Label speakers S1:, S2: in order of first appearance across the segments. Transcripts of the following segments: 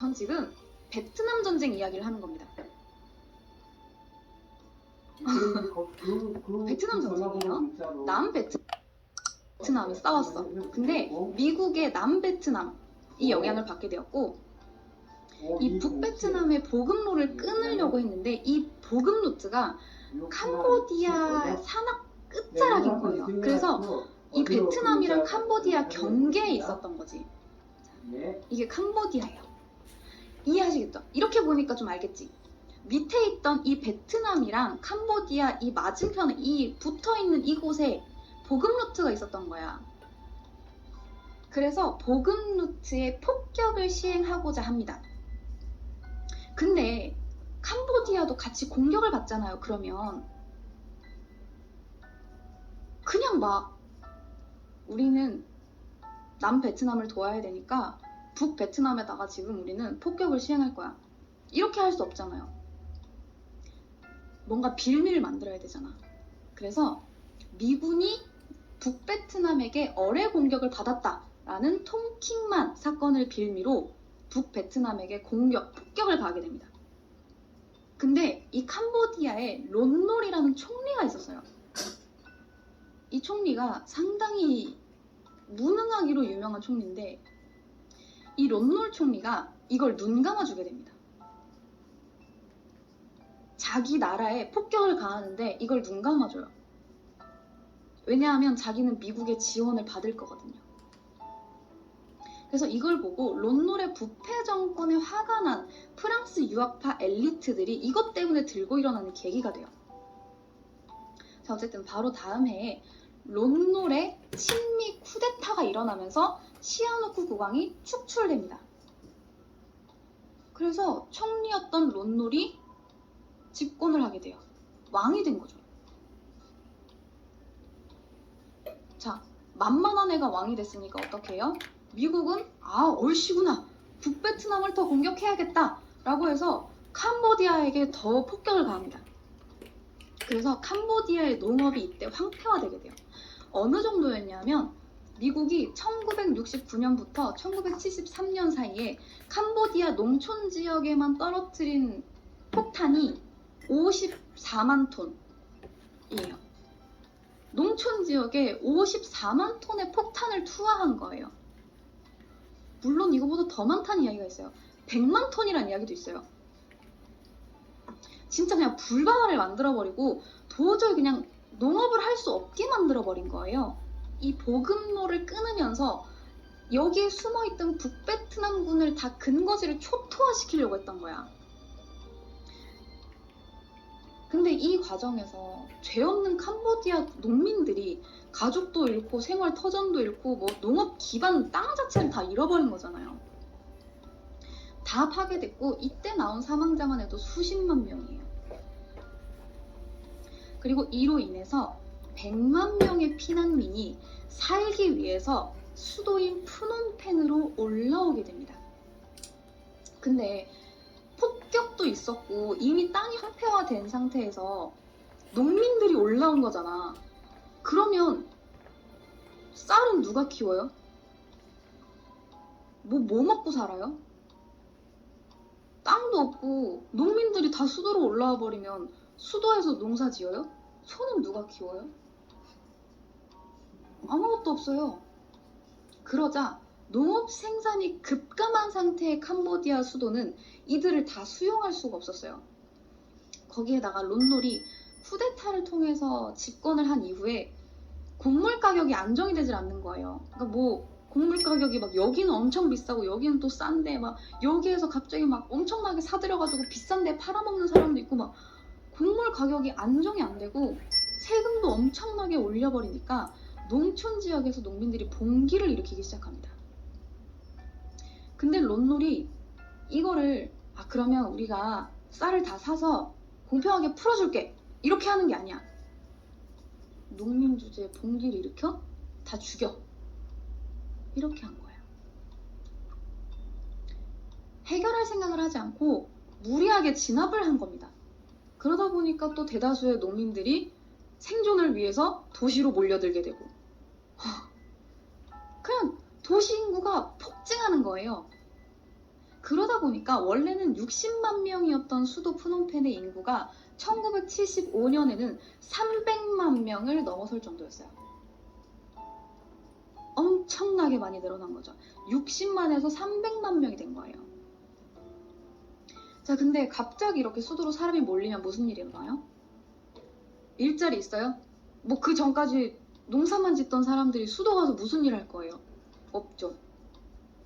S1: 전 지금 베트남 전쟁 이야기를 하는 겁니다. 베트남 전쟁이에요. 남베트남이 싸웠어. 근데 미국의 남베트남이 영향을 받게 되었고, 이 북베트남의 보급로를 끊으려고 했는데 이 보급 루트가 캄보디아 산악 끝자락인 거예요. 그래서 이 베트남이랑 캄보디아 경계에 있었던 거지. 이게 캄보디아예요. 이해하시겠죠? 이렇게 보니까 좀 알겠지? 밑에 있던 이 베트남이랑 캄보디아 이 맞은편에 이 붙어있는 이곳에 보급 루트가 있었던 거야. 그래서 보급 루트에 폭격을 시행하고자 합니다. 근데 캄보디아도 같이 공격을 받잖아요. 그러면 그냥 막 우리는 남베트남을 도와야 되니까 북베트남에다가 지금 우리는 폭격을 시행할 거야. 이렇게 할 수 없잖아요. 뭔가 빌미를 만들어야 되잖아. 그래서 미군이 북베트남에게 어뢰 공격을 받았다라는 통킹만 사건을 빌미로 북베트남에게 폭격을 가하게 됩니다. 근데 이 캄보디아에 론놀이라는 총리가 있었어요. 이 총리가 상당히 무능하기로 유명한 총리인데 이 론놀 총리가 이걸 눈 감아주게 됩니다. 자기 나라에 폭격을 가하는데 이걸 눈 감아줘요. 왜냐하면 자기는 미국의 지원을 받을 거거든요. 그래서 이걸 보고 론놀의 부패 정권에 화가 난 프랑스 유학파 엘리트들이 이것 때문에 들고 일어나는 계기가 돼요. 자, 어쨌든 바로 다음 해에 론놀의 친미 쿠데타가 일어나면서 시아누쿠 국왕이 축출됩니다. 그래서 총리였던 론놀이 집권을 하게 돼요. 왕이 된 거죠. 자, 만만한 애가 왕이 됐으니까 어떻게 해요? 미국은 얼씨구나. 북베트남을 더 공격해야겠다 라고 해서 캄보디아에게 더 폭격을 가합니다. 그래서 캄보디아의 농업이 이때 황폐화되게 돼요. 어느 정도였냐면 미국이 1969년부터 1973년 사이에 캄보디아 농촌 지역에만 떨어뜨린 폭탄이 54만 톤이에요. 농촌 지역에 54만 톤의 폭탄을 투하한 거예요. 물론 이거보다 더 많다는 이야기가 있어요. 100만 톤이라는 이야기도 있어요. 진짜 그냥 불바다를 만들어버리고 도저히 그냥 농업을 할 수 없게 만들어버린 거예요. 이 보급로를 끊으면서 여기에 숨어있던 북베트남군을 다 근거지를 초토화시키려고 했던 거야. 근데 이 과정에서 죄 없는 캄보디아 농민들이 가족도 잃고 생활 터전도 잃고 뭐 농업 기반 땅 자체를 다 잃어버린 거잖아요. 다 파괴됐고 이때 나온 사망자만 해도 수십만 명이에요. 그리고 이로 인해서 100만 명의 피난민이 살기 위해서 수도인 프놈펜으로 올라오게 됩니다. 근데 폭격도 있었고 이미 땅이 황폐화된 상태에서 농민들이 올라온 거잖아. 그러면 쌀은 누가 키워요? 뭐 먹고 살아요? 땅도 없고 농민들이 다 수도로 올라와 버리면 수도에서 농사 지어요? 소는 누가 키워요? 아무것도 없어요. 그러자 농업 생산이 급감한 상태의 캄보디아 수도는 이들을 다 수용할 수가 없었어요. 거기에다가 론놀이 쿠데타를 통해서 집권을 한 이후에 곡물 가격이 안정이 되질 않는 거예요. 그러니까 뭐 곡물 가격이 막 여기는 엄청 비싸고 여기는 또 싼데 막 여기에서 갑자기 막 엄청나게 사들여가지고 비싼데 팔아먹는 사람도 있고 막 곡물 가격이 안정이 안 되고 세금도 엄청나게 올려버리니까 농촌 지역에서 농민들이 봉기를 일으키기 시작합니다. 근데 론놀이 이거를 그러면 우리가 쌀을 다 사서 공평하게 풀어줄게 이렇게 하는 게 아니야. 농민 주제에 봉기를 일으켜 다 죽여 이렇게 한 거예요. 해결할 생각을 하지 않고 무리하게 진압을 한 겁니다. 그러다 보니까 또 대다수의 농민들이 생존을 위해서 도시로 몰려들게 되고 그냥 도시 인구가 폭증하는 거예요. 그러다 보니까 원래는 60만 명이었던 수도 프놈펜의 인구가 1975년에는 300만 명을 넘어설 정도였어요. 엄청나게 많이 늘어난 거죠. 60만에서 300만 명이 된 거예요. 자, 근데 갑자기 이렇게 수도로 사람이 몰리면 무슨 일이 일어나요? 일자리 있어요? 뭐 그 전까지 농사만 짓던 사람들이 수도 가서 무슨 일 할 거예요? 없죠.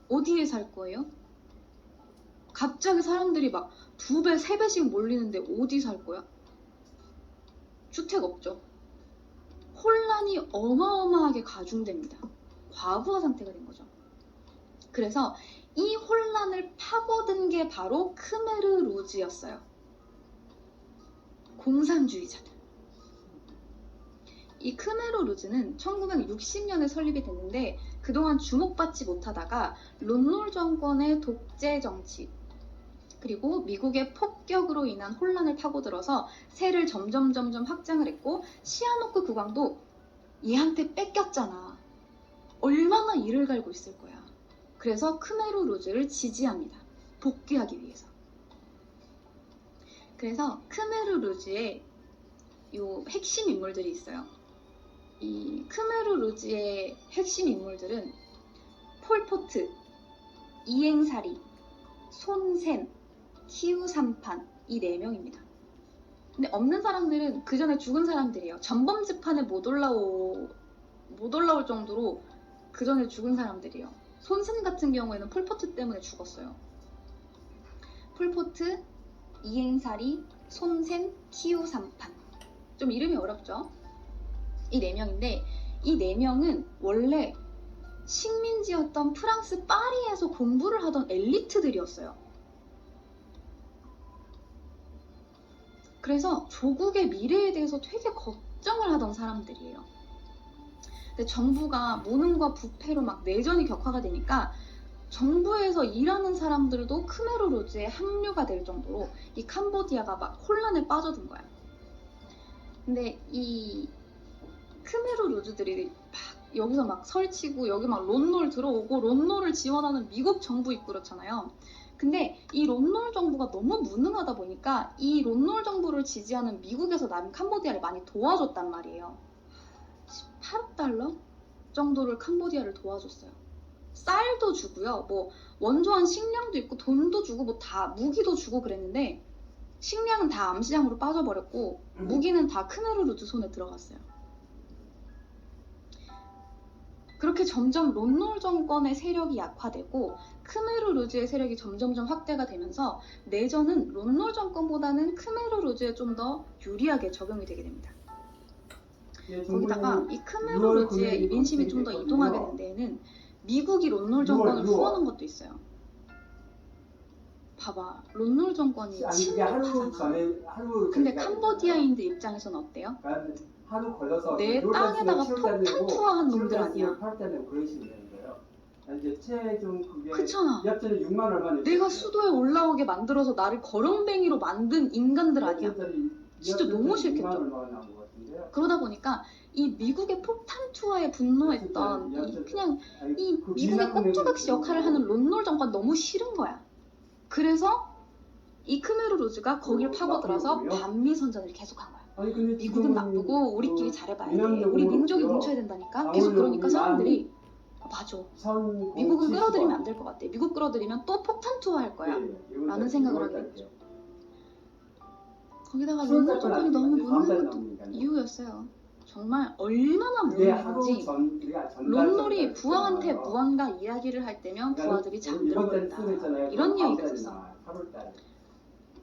S1: 어디에 살 거예요? 갑자기 사람들이 막 2배, 3배씩 몰리는데 어디 살 거야? 주택 없죠. 혼란이 어마어마하게 가중됩니다. 과부하 상태가 된 거죠. 그래서 이 혼란을 파고든 게 바로 크메르 루즈였어요. 공산주의자들. 이 크메르 루즈는 1960년에 설립이 됐는데 그동안 주목받지 못하다가 론놀 정권의 독재 정치 그리고 미국의 폭격으로 인한 혼란을 파고들어서 세를 점점 확장을 했고 시아노크 국왕도 얘한테 뺏겼잖아. 얼마나 이를 갈고 있을 거야. 그래서 크메르 루즈를 지지합니다. 복귀하기 위해서. 그래서 크메르 루즈의 요 핵심 인물들이 있어요. 이 크메르 루즈의 핵심 인물들은 폴포트, 이행사리, 손센, 키우삼판 이 4명입니다. 근데 없는 사람들은 그 전에 죽은 사람들이에요. 전범지판에 못 올라올 정도로 그 전에 죽은 사람들이에요. 손센 같은 경우에는 폴포트 때문에 죽었어요. 폴포트, 이행사리, 손센, 키우삼판. 좀 이름이 어렵죠? 이 4명인데 이 4명은 원래 식민지였던 프랑스 파리에서 공부를 하던 엘리트들이었어요. 그래서 조국의 미래에 대해서 되게 걱정을 하던 사람들이에요. 근데 정부가 무능과 부패로 막 내전이 격화가 되니까 정부에서 일하는 사람들도 크메르 루즈에 합류가 될 정도로 이 캄보디아가 막 혼란에 빠져든 거야. 근데 이 크메르 루즈들이 막 여기서 막 설치고 여기 막 론놀 들어오고 론놀을 지원하는 미국 정부 있고 그렇잖아요. 근데 이 론놀 정부가 너무 무능하다 보니까 이 론놀 정부를 지지하는 미국에서 남 캄보디아를 많이 도와줬단 말이에요. 18억 달러 정도를 캄보디아를 도와줬어요. 쌀도 주고요. 뭐 원조한 식량도 있고 돈도 주고 뭐 다 무기도 주고 그랬는데 식량은 다 암시장으로 빠져버렸고 무기는 다 크메르 루즈 손에 들어갔어요. 그렇게 점점 론놀 정권의 세력이 약화되고 크메르 루즈의 세력이 점점 확대가 되면서 내전은 론놀 정권보다는 크메르 루즈에 좀 더 유리하게 적용이 되게 됩니다. 거기다가 이 크메르 루즈의 민심이 좀 더 이동하게 된 데에는 미국이 론놀 정권을 후원한 것도 있어요. 봐봐, 론놀 정권이 침묵하잖아. 근데 캄보디아인들 입장에서는 어때요?
S2: 하루 걸려서
S1: 내 땅에다가 폭탄 투하한 놈들 아니야. 그렇잖아. 내가 수도에 올라오게 만들어서 나를 거렁뱅이로 만든 인간들 아니야. 진짜 너무 싫겠죠. 그러다 보니까 이 미국의 폭탄 투하에 분노했던 이 미국의 꼭두각시 역할을 하는 론놀 정권 너무 싫은 거야. 그래서 이 크메르 루즈가 거길 파고들어서 반미 선전을 계속한 거야. 미국은 나쁘고 우리끼리 잘해봐야 돼. 우리 민족이 뭉쳐야 된다니까. 계속 그러니까 사람들이 맞아. 미국은 끌어들이면 안 될 것 같아. 미국 끌어들이면 또 폭탄 투하할 거야. 라는 생각을 하게 됐죠. 거기다가 론놀 정권이 너무 무능한 것도 이유였어요. 정말 얼마나 무능한지 론놀이 부하한테 무언가 이야기를 할 때면 부하들이 잠들어버린다. 이런 이야기가 있었어.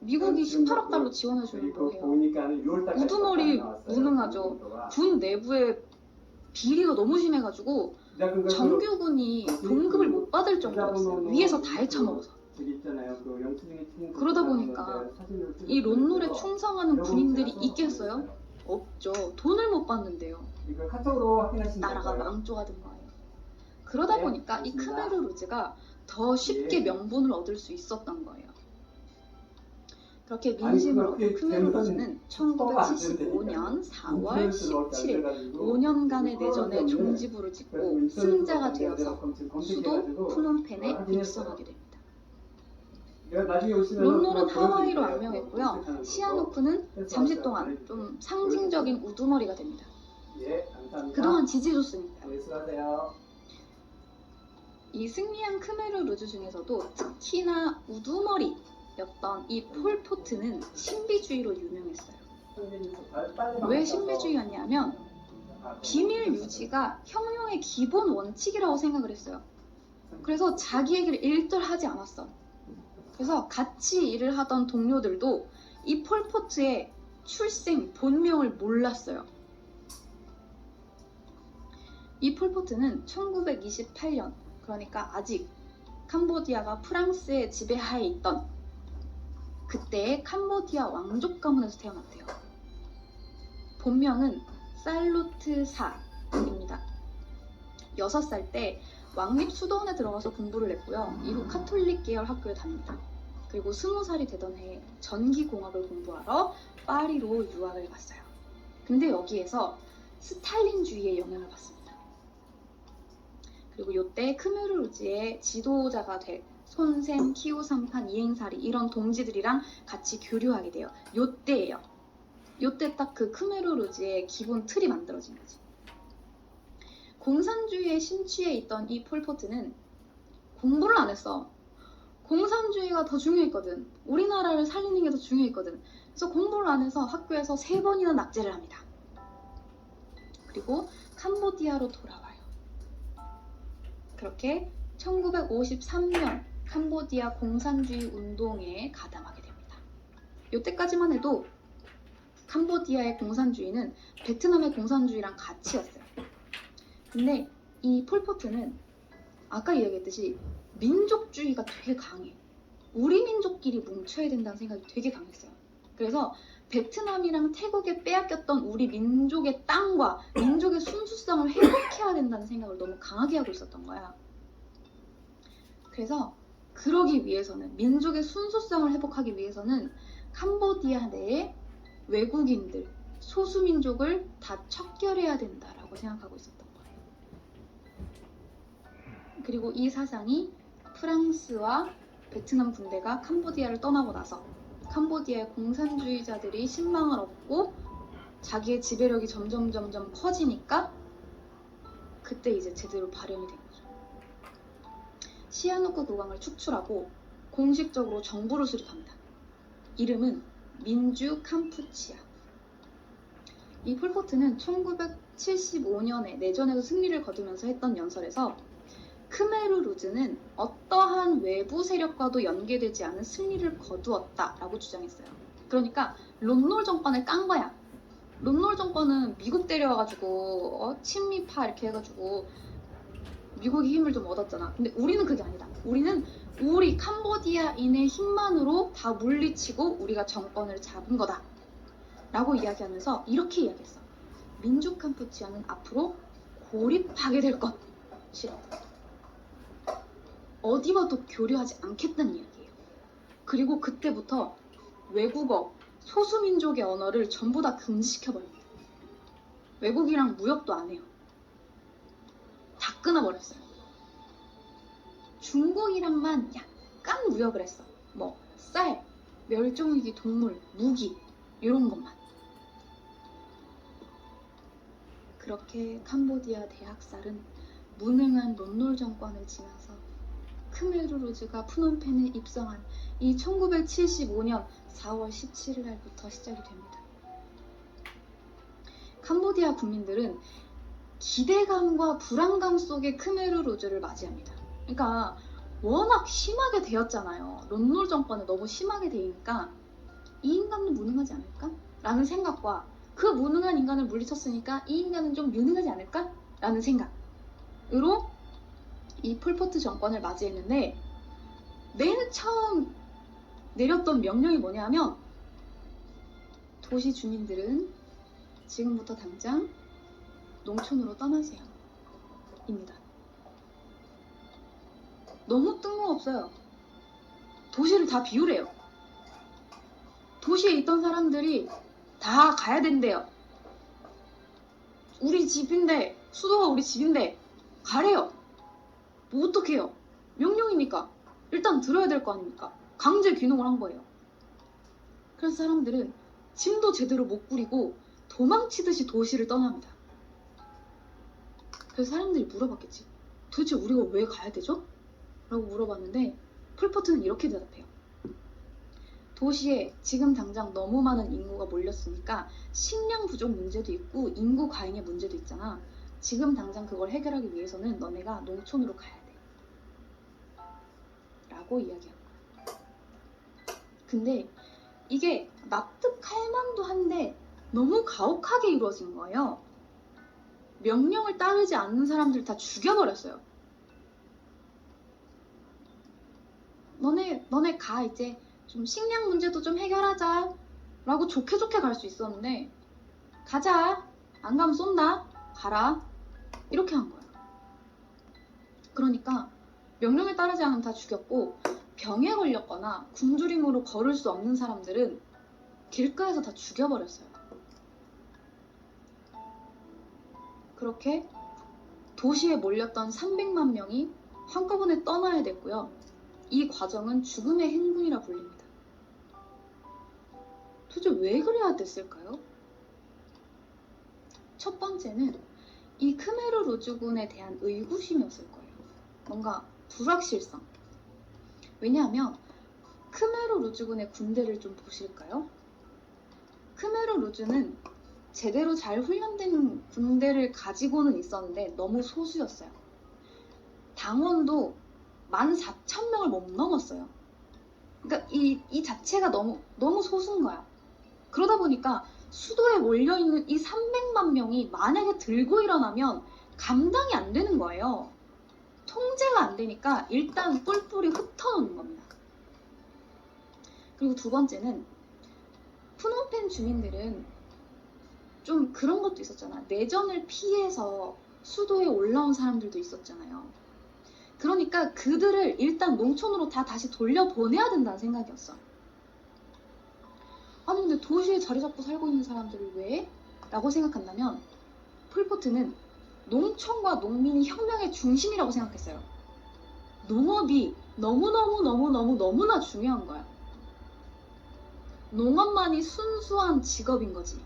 S1: 미국이 18억 달러 지원해주면 뭐해요? 우두머리 무능하죠. 군 내부에 비리가 너무 심해가지고 정규군이 봉급을 못 받을 정도였어요. 위에서 다 헤쳐먹어서. 그러다 보니까 이 론놀에 충성하는 군인들이 있겠어요? 없죠. 돈을 못 받는데요. 나라가 망조가 된 거예요. 그러다 보니까 이 크메르 루즈가 더 쉽게 명분을 얻을 수 있었던 거예요. 그렇게 민심을 얻은 크메르 루즈는 1975년 4월 17일 5년간의 내전에 종지부를 찍고 승자가 되어서 수도 프놈펜에 입성하게 됩니다.
S2: 나중에 오시면
S1: 론노는 하와이로 안명했고요. 시아누크는
S2: 네,
S1: 잠시 동안 좀 상징적인 우두머리가 됩니다.
S2: 예, 감사합니다.
S1: 그동안 지지해줬으니까.
S2: 네, 수고하세요.
S1: 이 승리한 크메르 루즈 중에서도 특히나 우두머리였던 이 폴포트는 신비주의로 유명했어요. 왜 신비주의였냐면 비밀 유지가 혁명의 기본 원칙이라고 생각을 했어요. 그래서 자기 얘기를 일절 하지 않았어. 그래서 같이 일을 하던 동료들도 이 폴포트의 출생 본명을 몰랐어요. 이 폴포트는 1928년, 그러니까 아직 캄보디아가 프랑스의 지배하에 있던 그때의 캄보디아 왕족 가문에서 태어났대요. 본명은 살루트사입니다. 6살 때 왕립 수도원에 들어가서 공부를 했고요. 이후 카톨릭 계열 학교에 다닙니다. 그리고 20살이 되던 해에 전기공학을 공부하러 파리로 유학을 갔어요. 근데 여기에서 스탈린주의의 영향을 받습니다. 그리고 이때 크메르루즈의 지도자가 될 손샘, 키우삼판, 이행사리 이런 동지들이랑 같이 교류하게 돼요. 요때예요. 요때 딱 그 크메르루즈의 기본 틀이 만들어진 거지. 공산주의에 심취해 있던 이 폴포트는 공부를 안 했어. 공산주의가 더 중요했거든. 우리나라를 살리는 게 더 중요했거든. 그래서 공부를 안 해서 학교에서 3번이나 낙제를 합니다. 그리고 캄보디아로 돌아와요. 그렇게 1953년 캄보디아 공산주의 운동에 가담하게 됩니다. 이때까지만 해도 캄보디아의 공산주의는 베트남의 공산주의랑 같이였어요. 근데 이 폴포트는 아까 이야기했듯이 민족주의가 되게 강해. 우리 민족끼리 뭉쳐야 된다는 생각이 되게 강했어요. 그래서 베트남이랑 태국에 빼앗겼던 우리 민족의 땅과 민족의 순수성을 회복해야 된다는 생각을 너무 강하게 하고 있었던 거야. 그래서 그러기 위해서는, 민족의 순수성을 회복하기 위해서는 캄보디아 내에 외국인들, 소수민족을 다 척결해야 된다라고 생각하고 있었던 거예요. 그리고 이 사상이 프랑스와 베트남 군대가 캄보디아를 떠나고 나서 캄보디아의 공산주의자들이 신망을 얻고 자기의 지배력이 점점 커지니까 그때 이제 제대로 발현이 된 거죠. 시아누크 국왕을 축출하고 공식적으로 정부를 수립합니다. 이름은 민주 캄푸치아. 이 폴포트는 1975년에 내전에서 승리를 거두면서 했던 연설에서 크메르루즈는 어떠한 외부 세력과도 연계되지 않은 승리를 거두었다라고 주장했어요. 그러니까 론놀 정권을 깐 거야. 론놀 정권은 미국 데려와가지고 친미파 이렇게 해가지고 미국이 힘을 좀 얻었잖아. 근데 우리는 그게 아니다. 우리는 우리 캄보디아인의 힘만으로 다 물리치고 우리가 정권을 잡은 거다 라고 이야기하면서 이렇게 이야기했어. 민주 캄푸치아는 앞으로 고립하게 될 것이라고. 어디와도 교류하지 않겠다는 이야기예요. 그리고 그때부터 외국어, 소수민족의 언어를 전부 다 금지시켜버립니다. 외국이랑 무역도 안 해요. 다 끊어버렸어요. 중국이랑만 약간 무역을 했어. 뭐 쌀, 멸종위기 동물, 무기 이런 것만. 그렇게 캄보디아 대학살은 무능한 론놀 정권을 지나서 크메르루즈가 푸놈펜에 입성한 이 1975년 4월 17일 날부터 시작이 됩니다. 캄보디아 국민들은 기대감과 불안감 속에 크메르루즈를 맞이합니다. 그러니까 워낙 심하게 되었잖아요. 론놀 정권을 너무 심하게 되니까 이 인간은 무능하지 않을까? 라는 생각과 그 무능한 인간을 물리쳤으니까 이 인간은 좀 유능하지 않을까? 라는 생각으로 이 폴포트 정권을 맞이했는데 맨 처음 내렸던 명령이 뭐냐면 도시 주민들은 지금부터 당장 농촌으로 떠나세요 입니다. 너무 뜬금없어요. 도시를 다 비우래요. 도시에 있던 사람들이 다 가야 된대요. 우리 집인데, 수도가 우리 집인데 가래요. 뭐 어떡해요? 명령이니까 일단 들어야 될 거 아닙니까? 강제 귀농을 한 거예요. 그래서 사람들은 짐도 제대로 못 꾸리고 도망치듯이 도시를 떠납니다. 그래서 사람들이 물어봤겠지. 도대체 우리가 왜 가야 되죠? 라고 물어봤는데 폴포트는 이렇게 대답해요. 도시에 지금 당장 너무 많은 인구가 몰렸으니까 식량 부족 문제도 있고 인구 과잉의 문제도 있잖아. 지금 당장 그걸 해결하기 위해서는 너네가 농촌으로 가야 돼. 라고 이야기한 거야. 근데 이게 납득할 만도 한데 너무 가혹하게 이루어진 거예요. 명령을 따르지 않는 사람들 다 죽여버렸어요. 너네 가 이제 좀 식량 문제도 좀 해결하자 라고 좋게 갈 수 있었는데 가자 안 가면 쏜다 가라 이렇게 한 거야. 그러니까 명령에 따르지 않으면 다 죽였고 병에 걸렸거나 굶주림으로 걸을 수 없는 사람들은 길가에서 다 죽여버렸어요. 그렇게 도시에 몰렸던 300만 명이 한꺼번에 떠나야 됐고요. 이 과정은 죽음의 행군이라 불립니다. 도대체 왜 그래야 됐을까요? 첫 번째는 이 크메르 루즈군에 대한 의구심이었을 거예요. 뭔가 불확실성. 왜냐하면 크메르 루즈군의 군대를 좀 보실까요? 크메르 루즈는 제대로 잘 훈련된 군대를 가지고는 있었는데 너무 소수였어요. 당원도 14,000명을 못 넘었어요. 그러니까 이 자체가 너무 소수인 거야. 그러다 보니까 수도에 몰려있는 이 300만 명이 만약에 들고 일어나면 감당이 안 되는 거예요. 통제가 안 되니까 일단 뿔뿔이 흩어놓는 겁니다. 그리고 두 번째는 프놈펜 주민들은 좀 그런 것도 있었잖아. 내전을 피해서 수도에 올라온 사람들도 있었잖아요. 그러니까 그들을 일단 농촌으로 다시 돌려보내야 된다는 생각이었어. 아니 근데 도시에 자리 잡고 살고 있는 사람들을 왜? 라고 생각한다면 폴포트는 농촌과 농민이 혁명의 중심이라고 생각했어요. 농업이 너무나 중요한 거야. 농업만이 순수한 직업인 거지.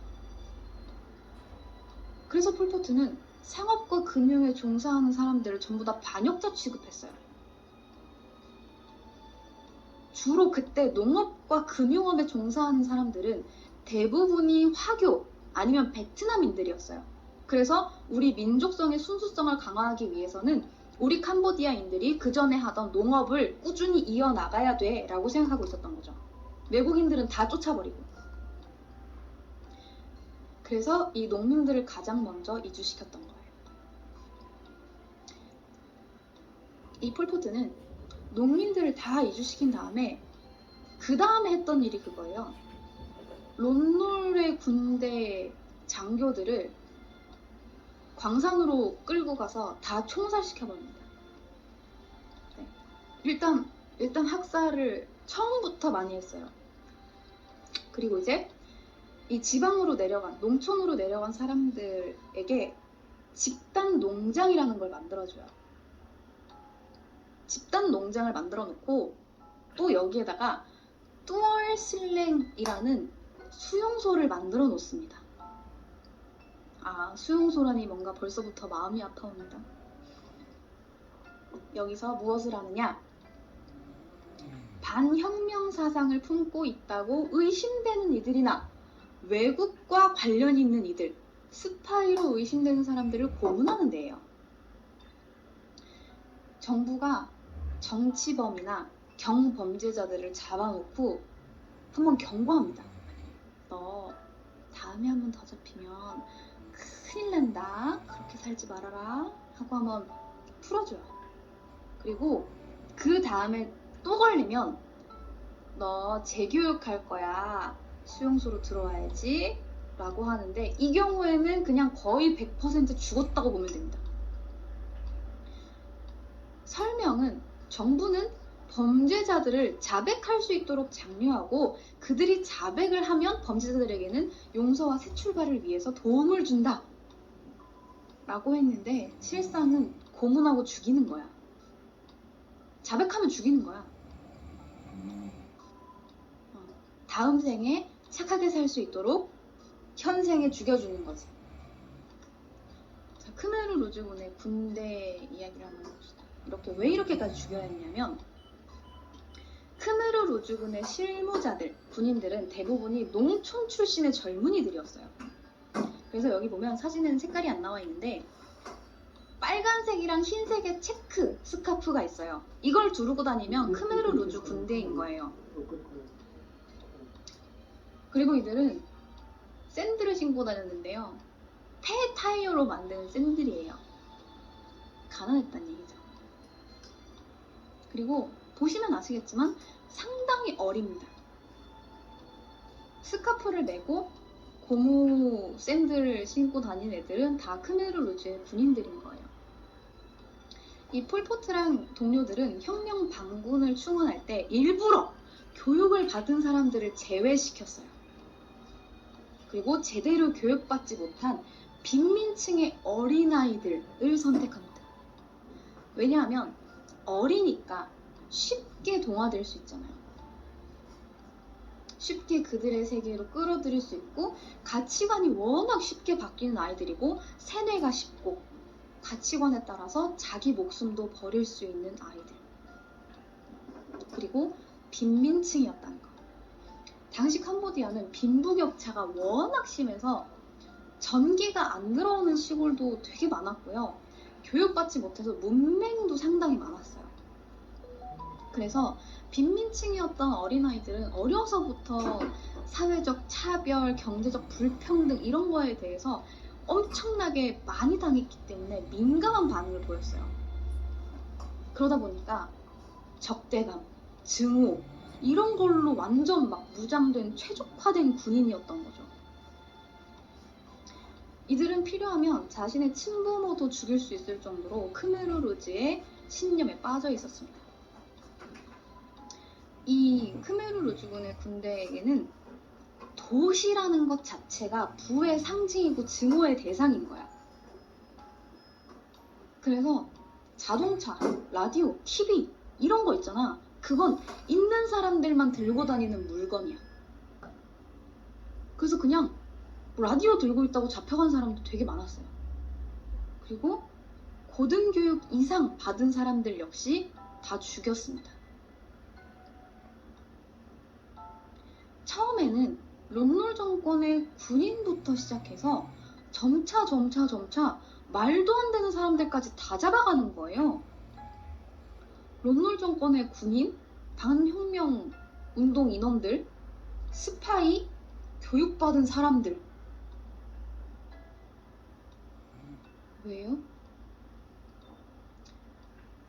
S1: 그래서 폴포트는 상업과 금융에 종사하는 사람들을 전부 다 반역자 취급했어요. 주로 그때 농업과 금융업에 종사하는 사람들은 대부분이 화교 아니면 베트남인들이었어요. 그래서 우리 민족성의 순수성을 강화하기 위해서는 우리 캄보디아인들이 그 전에 하던 농업을 꾸준히 이어나가야 돼 라고 생각하고 있었던 거죠. 외국인들은 다 쫓아버리고. 그래서 이 농민들을 가장 먼저 이주시켰던 거예요. 이 폴포트는 농민들을 다 이주시킨 다음에 그 다음에 했던 일이 그거예요. 론놀의 군대 장교들을 광산으로 끌고 가서 다 총살시켜버립니다. 네. 일단 학살을 처음부터 많이 했어요. 그리고 이제 이 지방으로 내려간, 농촌으로 내려간 사람들에게 집단 농장이라는 걸 만들어줘요. 집단 농장을 만들어 놓고 또 여기에다가 뚜얼슬랭이라는 수용소를 만들어 놓습니다. 아, 수용소라니 뭔가 벌써부터 마음이 아파옵니다. 여기서 무엇을 하느냐? 반혁명 사상을 품고 있다고 의심되는 이들이나 외국과 관련이 있는 이들, 스파이로 의심되는 사람들을 고문하는 데예요. 정부가 정치범이나 경범죄자들을 잡아놓고 한번 경고합니다. 너 다음에 한번 더 잡히면 큰일 난다. 그렇게 살지 말아라. 하고 한번 풀어줘요. 그리고 그 다음에 또 걸리면 너 재교육할 거야. 수용소로 들어와야지. 라고 하는데 이 경우에는 그냥 거의 100% 죽었다고 보면 됩니다. 설명은 정부는 범죄자들을 자백할 수 있도록 장려하고 그들이 자백을 하면 범죄자들에게는 용서와 새 출발을 위해서 도움을 준다 라고 했는데 실상은 고문하고 죽이는 거야. 자백하면 죽이는 거야. 다음 생에 착하게 살 수 있도록 현생에 죽여주는 거지. 자, 크메르 루즈군의 군대 이야기를 한번 해봅시다. 왜 이렇게까지 죽여야 했냐면, 크메르 루즈군의 실무자들, 군인들은 대부분이 농촌 출신의 젊은이들이었어요. 그래서 여기 보면 사진은 색깔이 안 나와 있는데 빨간색이랑 흰색의 체크 스카프가 있어요. 이걸 두르고 다니면 크메르 루즈 군대인 거예요. 그리고 이들은 샌들을 신고 다녔는데요. 폐 타이어로 만든 샌들이에요. 가난했단 얘기죠. 그리고 보시면 아시겠지만 상당히 어립니다. 스카프를 메고 고무 샌들을 신고 다닌 애들은 다 크메르 루즈의 군인들인 거예요. 이 폴포트랑 동료들은 혁명 반군을 충원할 때 일부러 교육을 받은 사람들을 제외시켰어요. 그리고 제대로 교육받지 못한 빈민층의 어린아이들을 선택합니다. 왜냐하면 어리니까 쉽게 동화될 수 있잖아요. 쉽게 그들의 세계로 끌어들일 수 있고 가치관이 워낙 쉽게 바뀌는 아이들이고 세뇌가 쉽고 가치관에 따라서 자기 목숨도 버릴 수 있는 아이들. 그리고 빈민층이었다는 거. 당시 캄보디아는 빈부격차가 워낙 심해서 전기가 안 들어오는 시골도 되게 많았고요. 교육받지 못해서 문맹도 상당히 많았어요. 그래서 빈민층이었던 어린아이들은 어려서부터 사회적 차별, 경제적 불평등 이런 거에 대해서 엄청나게 많이 당했기 때문에 민감한 반응을 보였어요. 그러다 보니까 적대감, 증오 이런 걸로 완전 막 무장된 최적화된 군인이었던 거죠. 이들은 필요하면 자신의 친부모도 죽일 수 있을 정도로 크메르 루즈의 신념에 빠져 있었습니다. 이 크메르 루즈군의 군대에게는 도시라는 것 자체가 부의 상징이고 증오의 대상인 거야. 그래서 자동차, 라디오, TV 이런 거 있잖아. 그건 있는 사람들만 들고 다니는 물건이야. 그래서 그냥 라디오 들고 있다고 잡혀간 사람도 되게 많았어요. 그리고 고등교육 이상 받은 사람들 역시 다 죽였습니다. 처음에는 론놀 정권의 군인부터 시작해서 점차 말도 안 되는 사람들까지 다 잡아가는 거예요. 론놀 정권의 군인, 반혁명 운동 인원들, 스파이, 교육받은 사람들. 왜요?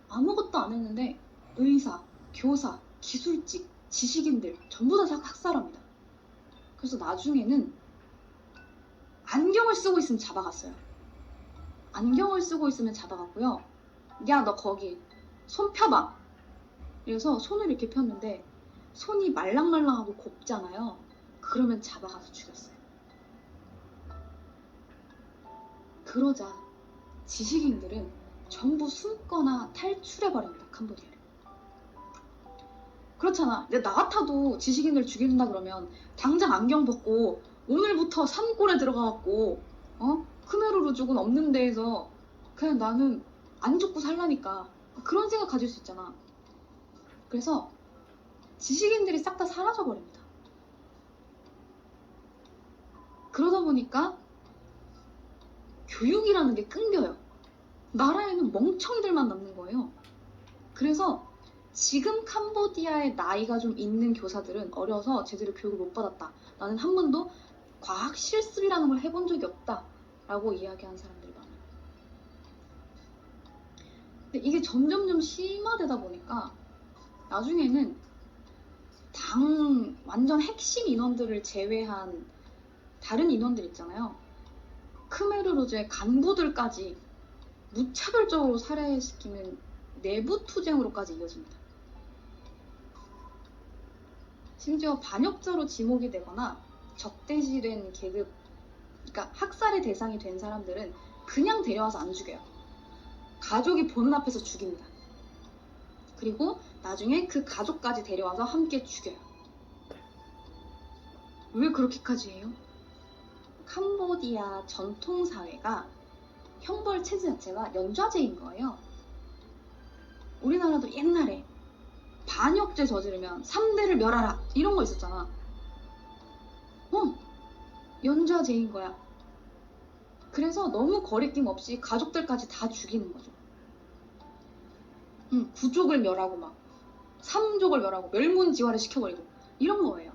S1: 아무것도 안 했는데 의사, 교사, 기술직, 지식인들 전부 다 학살합니다. 그래서 나중에는 안경을 쓰고 있으면 잡아갔어요. 안경을 쓰고 있으면 잡아갔고요. 야, 너 거기 손 펴봐. 그래서 손을 이렇게 폈는데 손이 말랑말랑하고 곱잖아요. 그러면 잡아가서 죽였어요. 그러자 지식인들은 전부 숨거나 탈출해버립니다. 캄보디아를. 그렇잖아. 나 같아도 지식인들 죽인다 그러면 당장 안경 벗고 오늘부터 산골에 들어가갖고 크메르 루즈군 없는 데에서 그냥 나는 안 죽고 살라니까 그런 생각 가질 수 있잖아. 그래서 지식인들이 싹 다 사라져버립니다. 그러다 보니까 교육이라는 게 끊겨요. 나라에는 멍청이들만 남는 거예요. 그래서 지금 캄보디아에 나이가 좀 있는 교사들은 어려서 제대로 교육을 못 받았다. 나는 한 번도 과학 실습이라는 걸 해본 적이 없다. 라고 이야기하는 사람들이 많아요. 근데 이게 점점 심화되다 보니까 나중에는 당 완전 핵심 인원들을 제외한 다른 인원들 있잖아요. 크메르 루즈의 간부들까지 무차별적으로 살해시키는 내부 투쟁으로까지 이어집니다. 심지어 반역자로 지목이 되거나 적대시된 계급, 그러니까 학살의 대상이 된 사람들은 그냥 데려와서 안 죽여요. 가족이 보는 앞에서 죽입니다. 그리고 나중에 그 가족까지 데려와서 함께 죽여요. 왜 그렇게까지 해요? 캄보디아 전통 사회가 형벌 체제 자체가 연좌제인 거예요. 우리나라도 옛날에 반역죄 저지르면 3대를 멸하라 이런 거 있었잖아. 연좌제인 거야. 그래서 너무 거리낌 없이 가족들까지 다 죽이는 거죠. 구족을 멸하고 막 3족을 멸하고 멸문지화를 시켜버리고 이런 거예요.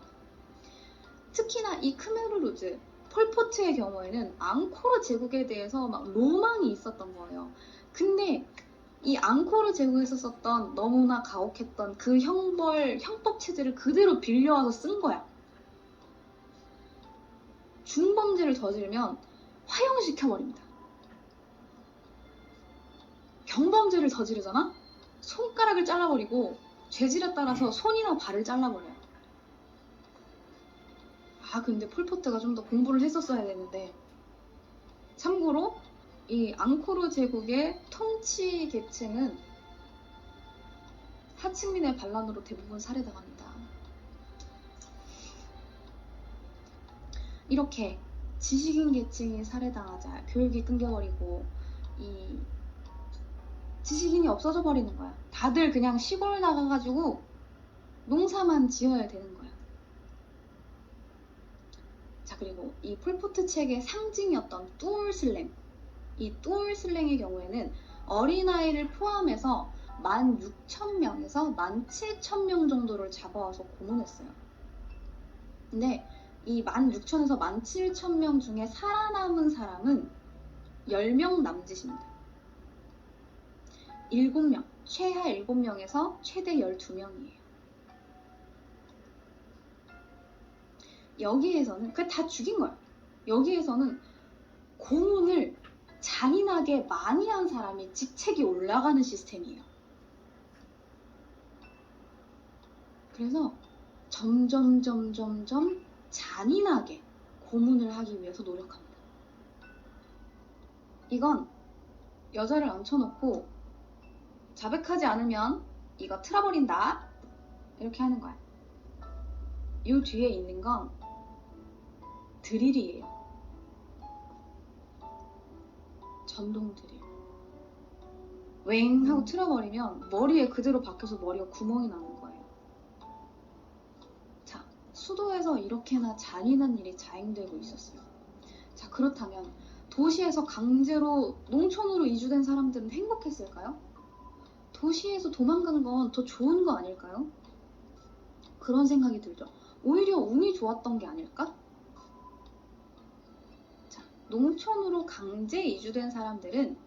S1: 특히나 이 크메르루즈, 폴포트의 경우에는 앙코르 제국에 대해서 막 로망이 있었던 거예요. 근데 이 앙코르 제국에서 썼던 너무나 가혹했던 그 형법 체제를 그대로 빌려와서 쓴 거야. 중범죄를 저지르면 화형시켜버립니다. 경범죄를 저지르잖아? 손가락을 잘라버리고 죄질에 따라서 손이나 발을 잘라버려요. 근데 폴포트가 좀 더 공부를 했었어야 되는데. 참고로 이 앙코르 제국의 통치 계층은 하층민의 반란으로 대부분 살해당합니다. 이렇게 지식인 계층이 살해당하자 교육이 끊겨버리고 이 지식인이 없어져 버리는 거야. 다들 그냥 시골 나가가지고 농사만 지어야 되는 거야. 자, 그리고 이 폴포트 책의 상징이었던 뚜울슬랭, 이 뚜울슬랭의 경우에는 어린아이를 포함해서 16,000명에서 17,000명 정도를 잡아와서 고문했어요. 근데 이 16,000에서 17,000명 중에 살아남은 사람은 10명 남짓입니다. 7명, 최하 7명에서 최대 12명이에요. 여기에서는 그게 다 죽인 거야. 여기에서는 고문을 잔인하게 많이 한 사람이 직책이 올라가는 시스템이에요. 그래서 점점 잔인하게 고문을 하기 위해서 노력합니다. 이건 여자를 앉혀놓고 자백하지 않으면 이거 틀어버린다 이렇게 하는 거야. 이 뒤에 있는 건 드릴이에요. 전동 드릴. 웽 하고 틀어버리면 머리에 그대로 박혀서 머리가 구멍이 나는 거예요. 자, 수도에서 이렇게나 잔인한 일이 자행되고 있었어요. 자, 그렇다면 도시에서 강제로 농촌으로 이주된 사람들은 행복했을까요? 도시에서 도망간 건 더 좋은 거 아닐까요? 그런 생각이 들죠. 오히려 운이 좋았던 게 아닐까? 자, 농촌으로 강제 이주된 사람들은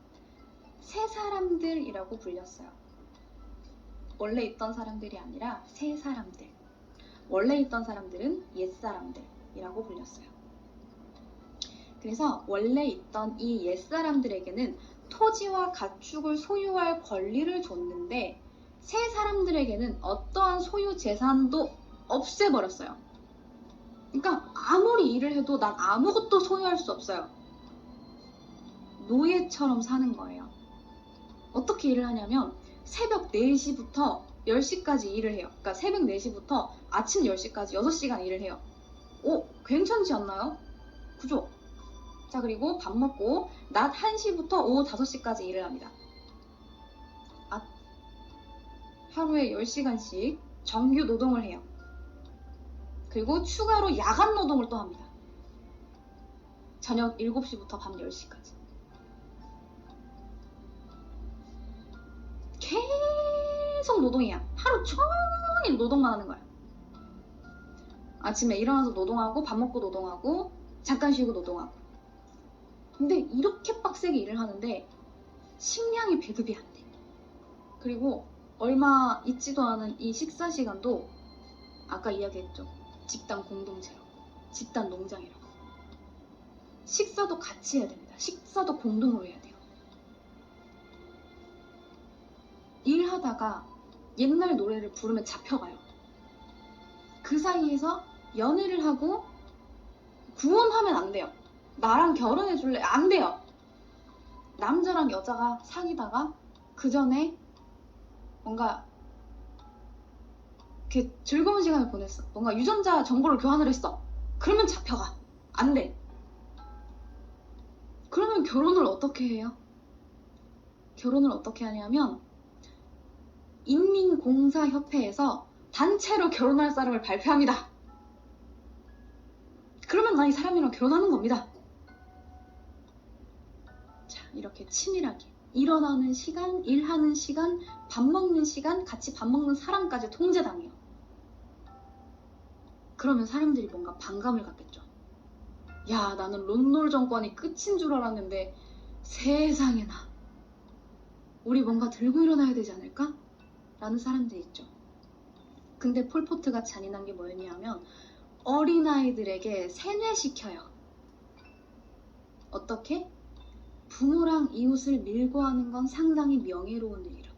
S1: 새 사람들이라고 불렸어요. 원래 있던 사람들이 아니라 새 사람들. 원래 있던 사람들은 옛 사람들이라고 불렸어요. 그래서 원래 있던 이 옛 사람들에게는 토지와 가축을 소유할 권리를 줬는데 새 사람들에게는 어떠한 소유 재산도 없애버렸어요. 그러니까 아무리 일을 해도 난 아무것도 소유할 수 없어요. 노예처럼 사는 거예요. 어떻게 일을 하냐면 새벽 4시부터 10시까지 일을 해요. 그러니까 새벽 4시부터 아침 10시까지 6시간 일을 해요. 괜찮지 않나요? 그죠? 자, 그리고 밥 먹고 낮 1시부터 오후 5시까지 일을 합니다. 하루에 10시간씩 정규 노동을 해요. 그리고 추가로 야간 노동을 또 합니다. 저녁 7시부터 밤 10시까지. 계속 노동이야. 하루 종일 노동만 하는 거야. 아침에 일어나서 노동하고 밥 먹고 노동하고 잠깐 쉬고 노동하고. 근데 이렇게 빡세게 일을 하는데 식량이 배급이 안 돼. 그리고 얼마 있지도 않은 이 식사 시간도 아까 이야기했죠. 집단 공동체라고. 집단 농장이라고. 식사도 같이 해야 됩니다. 식사도 공동으로 해야 돼요. 일하다가 옛날 노래를 부르면 잡혀가요. 그 사이에서 연애를 하고 구원하면 안 돼요. 나랑 결혼해 줄래? 안 돼요. 남자랑 여자가 사귀다가 그 전에 뭔가 이렇게 즐거운 시간을 보냈어. 뭔가 유전자 정보를 교환을 했어. 그러면 잡혀가. 안 돼. 그러면 결혼을 어떻게 해요? 결혼을 어떻게 하냐면 인민공사협회에서 단체로 결혼할 사람을 발표합니다. 그러면 나 이 사람이랑 결혼하는 겁니다. 자, 이렇게 치밀하게 일어나는 시간, 일하는 시간, 밥 먹는 시간, 같이 밥 먹는 사람까지 통제당해요. 그러면 사람들이 뭔가 반감을 갖겠죠. 야, 나는 론놀 정권이 끝인 줄 알았는데 세상에나 우리 뭔가 들고 일어나야 되지 않을까? 라는 사람들이 있죠. 근데 폴포트가 잔인한 게 뭐였냐면 어린아이들에게 세뇌시켜요. 어떻게? 부모랑 이웃을 밀고 하는 건 상당히 명예로운 일이라고.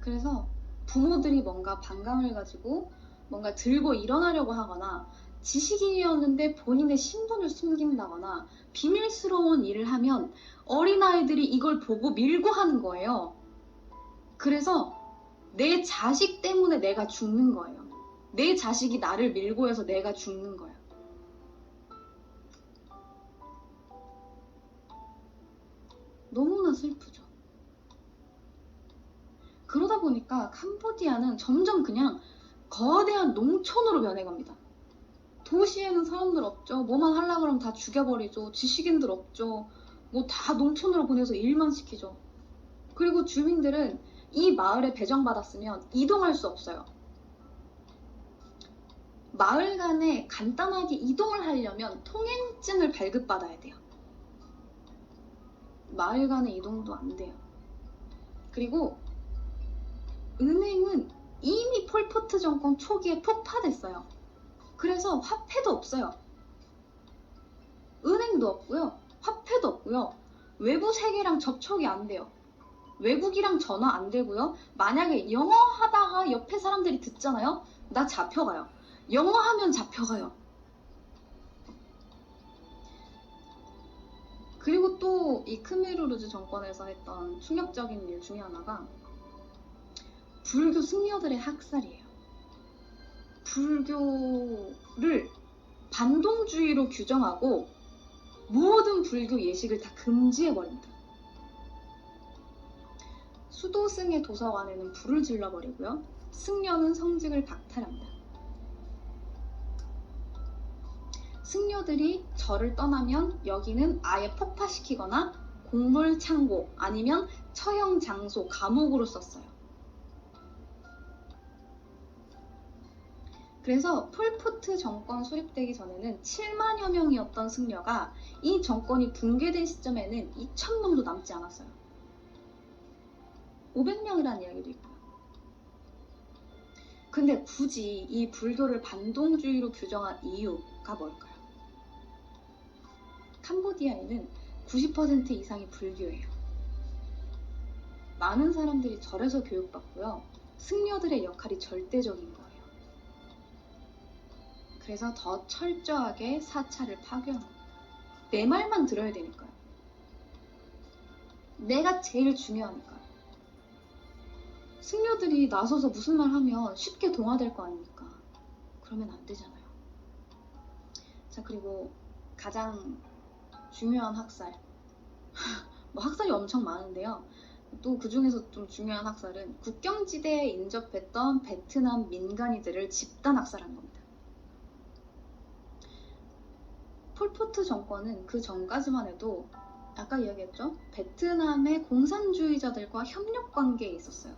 S1: 그래서 부모들이 뭔가 반감을 가지고 뭔가 들고 일어나려고 하거나 지식인이었는데 본인의 신분을 숨긴다거나 비밀스러운 일을 하면 어린아이들이 이걸 보고 밀고 하는 거예요. 그래서 내 자식 때문에 내가 죽는 거예요. 내 자식이 나를 밀고 해서 내가 죽는 거예요. 너무나 슬프죠. 그러다 보니까 캄보디아는 점점 그냥 거대한 농촌으로 변해갑니다. 도시에는 사람들 없죠. 뭐만 하려고 그러면 다 죽여버리죠. 지식인들 없죠. 뭐 다 농촌으로 보내서 일만 시키죠. 그리고 주민들은 이 마을에 배정받았으면 이동할 수 없어요. 마을 간에 간단하게 이동을 하려면 통행증을 발급받아야 돼요. 마을 간의 이동도 안 돼요. 그리고 은행은 이미 폴포트 정권 초기에 폭파됐어요. 그래서 화폐도 없어요. 은행도 없고요. 화폐도 없고요. 외부 세계랑 접촉이 안 돼요. 외국이랑 전화 안 되고요. 만약에 영어 하다가 옆에 사람들이 듣잖아요. 나 잡혀가요. 영어 하면 잡혀가요. 그리고 또 이 크메르루즈 정권에서 했던 충격적인 일 중에 하나가 불교 승려들의 학살이에요. 불교를 반동주의로 규정하고 모든 불교 예식을 다 금지해버립니다. 수도승의 도서관에는 불을 질러버리고요. 승려는 성직을 박탈합니다. 승려들이 절을 떠나면 여기는 아예 폭파시키거나 곡물 창고 아니면 처형 장소, 감옥으로 썼어요. 그래서 폴포트 정권 수립되기 전에는 7만여 명이었던 승려가 이 정권이 붕괴된 시점에는 2,000명도 남지 않았어요. 500명이라는 이야기도 있고요. 근데 굳이 이 불교를 반동주의로 규정한 이유가 뭘까요? 캄보디아에는 90% 이상이 불교예요. 많은 사람들이 절에서 교육받고요. 승려들의 역할이 절대적인 거예요. 그래서 더 철저하게 사찰을 파괴한 거예요. 내 말만 들어야 되니까요. 내가 제일 중요하니까요. 승려들이 나서서 무슨 말 하면 쉽게 동화될 거 아닙니까? 그러면 안 되잖아요. 자, 그리고 가장 중요한 학살. 뭐 학살이 엄청 많은데요. 또 그 중에서 좀 중요한 학살은 국경지대에 인접했던 베트남 민간인들을 집단 학살한 겁니다. 폴포트 정권은 그 전까지만 해도 아까 이야기했죠? 베트남의 공산주의자들과 협력 관계에 있었어요.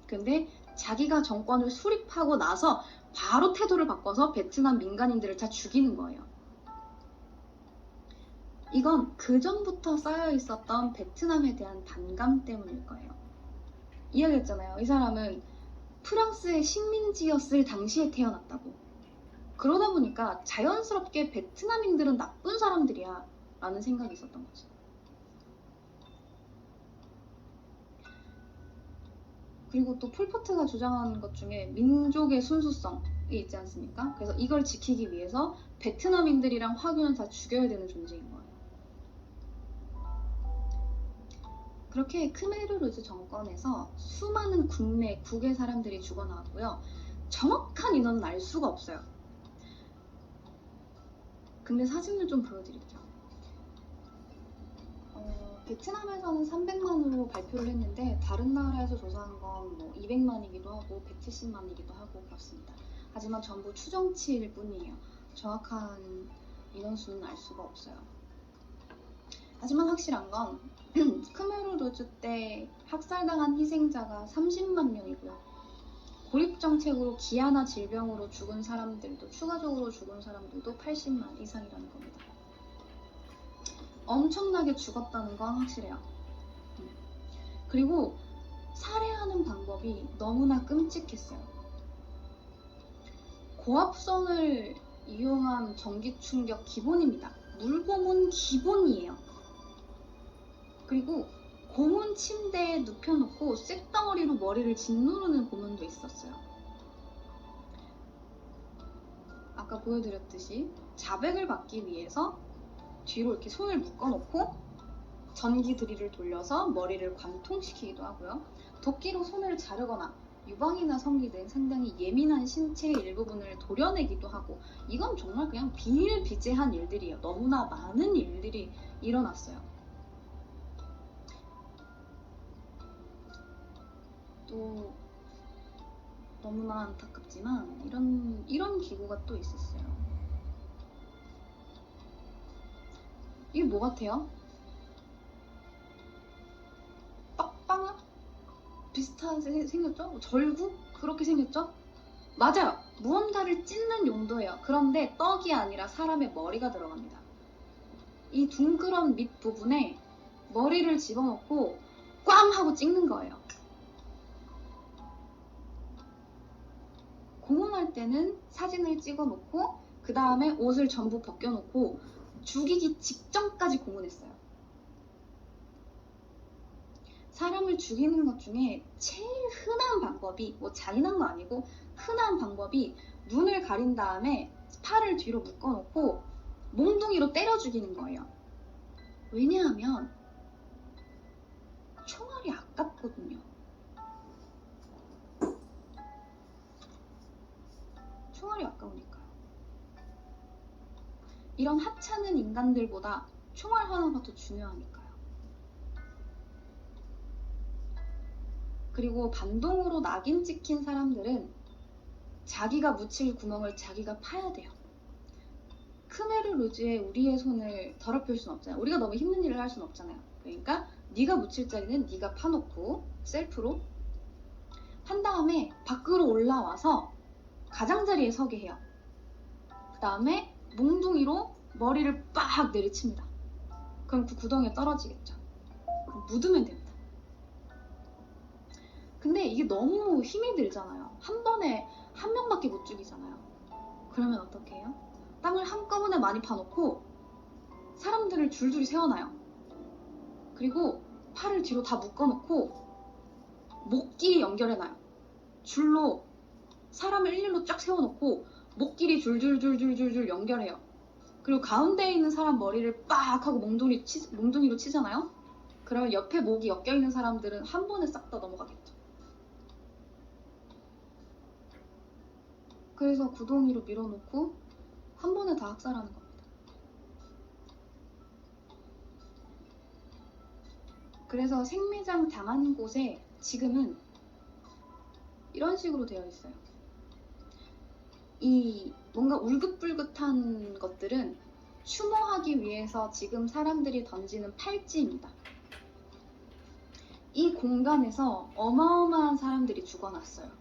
S1: 근데 자기가 정권을 수립하고 나서 바로 태도를 바꿔서 베트남 민간인들을 다 죽이는 거예요. 이건 그 전부터 쌓여 있었던 베트남에 대한 반감 때문일 거예요. 이야기했잖아요. 이 사람은 프랑스의 식민지였을 당시에 태어났다고. 그러다 보니까 자연스럽게 베트남인들은 나쁜 사람들이야 라는 생각이 있었던 거죠. 그리고 또 폴포트가 주장하는 것 중에 민족의 순수성이 있지 않습니까? 그래서 이걸 지키기 위해서 베트남인들이랑 화교는 다 죽여야 되는 존재인 거예요. 그렇게 크메르루즈 정권에서 수많은 국내, 국외 사람들이 죽어나왔고요. 정확한 인원은 알 수가 없어요. 근데 사진을 좀 보여드릴게요. 베트남에서는 300만으로 발표를 했는데 다른 나라에서 조사한 건 뭐 200만이기도 하고 170만이기도 하고 그렇습니다. 하지만 전부 추정치일 뿐이에요. 정확한 인원수는 알 수가 없어요. 하지만 확실한 건 크메르 루즈 때 학살당한 희생자가 30만 명이고요. 고립정책으로 기아나 질병으로 죽은 사람들도 추가적으로 죽은 사람들도 80만 이상이라는 겁니다. 엄청나게 죽었다는 건 확실해요. 그리고 살해하는 방법이 너무나 끔찍했어요. 고압선을 이용한 전기 충격 기본입니다. 물고문 기본이에요. 그리고 고문 침대에 눕혀놓고 쇳덩어리로 머리를 짓누르는 고문도 있었어요. 아까 보여드렸듯이 자백을 받기 위해서 뒤로 이렇게 손을 묶어놓고 전기 드릴을 돌려서 머리를 관통시키기도 하고요. 도끼로 손을 자르거나 유방이나 성기 등 상당히 예민한 신체의 일부분을 도려내기도 하고, 이건 정말 그냥 비일비재한 일들이에요. 너무나 많은 일들이 일어났어요. 또 너무나 안타깝지만 이런 기구가 또 있었어요. 이게 뭐 같아요? 떡방아? 비슷하게 생겼죠? 절구? 그렇게 생겼죠? 맞아요! 무언가를 찢는 용도예요. 그런데 떡이 아니라 사람의 머리가 들어갑니다. 이 둥그런 밑부분에 머리를 집어넣고 꽝! 하고 찍는 거예요. 고문할 때는 사진을 찍어놓고 그 다음에 옷을 전부 벗겨놓고 죽이기 직전까지 고문했어요. 사람을 죽이는 것 중에 제일 흔한 방법이, 뭐 잔인한 거 아니고 흔한 방법이 눈을 가린 다음에 팔을 뒤로 묶어놓고 몽둥이로 때려 죽이는 거예요. 왜냐하면 총알이 아깝거든요. 총알이 아까우니까요. 이런 하찮은 인간들보다 총알 하나가 더 중요하니까요. 그리고 반동으로 낙인 찍힌 사람들은 자기가 묻힐 구멍을 자기가 파야 돼요. 크메르 루즈에 우리의 손을 더럽힐 수는 없잖아요. 우리가 너무 힘든 일을 할 수는 없잖아요. 그러니까 네가 묻힐 자리는 네가 파놓고 셀프로 판 다음에 밖으로 올라와서 가장자리에 서게 해요. 그 다음에 몽둥이로 머리를 빡 내리칩니다. 그럼 그 구덩이에 떨어지겠죠. 그럼 묻으면 됩니다. 근데 이게 너무 힘이 들잖아요. 한 번에 한 명밖에 못 죽이잖아요. 그러면 어떻게 해요? 땅을 한꺼번에 많이 파놓고 사람들을 줄줄이 세워놔요. 그리고 팔을 뒤로 다 묶어놓고 목길이 연결해놔요. 줄로 사람을 일렬로 쫙 세워놓고 목길이 줄줄줄줄줄줄 연결해요. 그리고 가운데에 있는 사람 머리를 빡 하고 몽둥이로 치잖아요. 그러면 옆에 목이 엮여있는 사람들은 한 번에 싹 다 넘어가겠죠. 그래서 구덩이로 밀어놓고 한 번에 다 학살하는 겁니다. 그래서 생매장 당한 곳에 지금은 이런 식으로 되어 있어요. 이 뭔가 울긋불긋한 것들은 추모하기 위해서 지금 사람들이 던지는 팔찌입니다. 이 공간에서 어마어마한 사람들이 죽어났어요.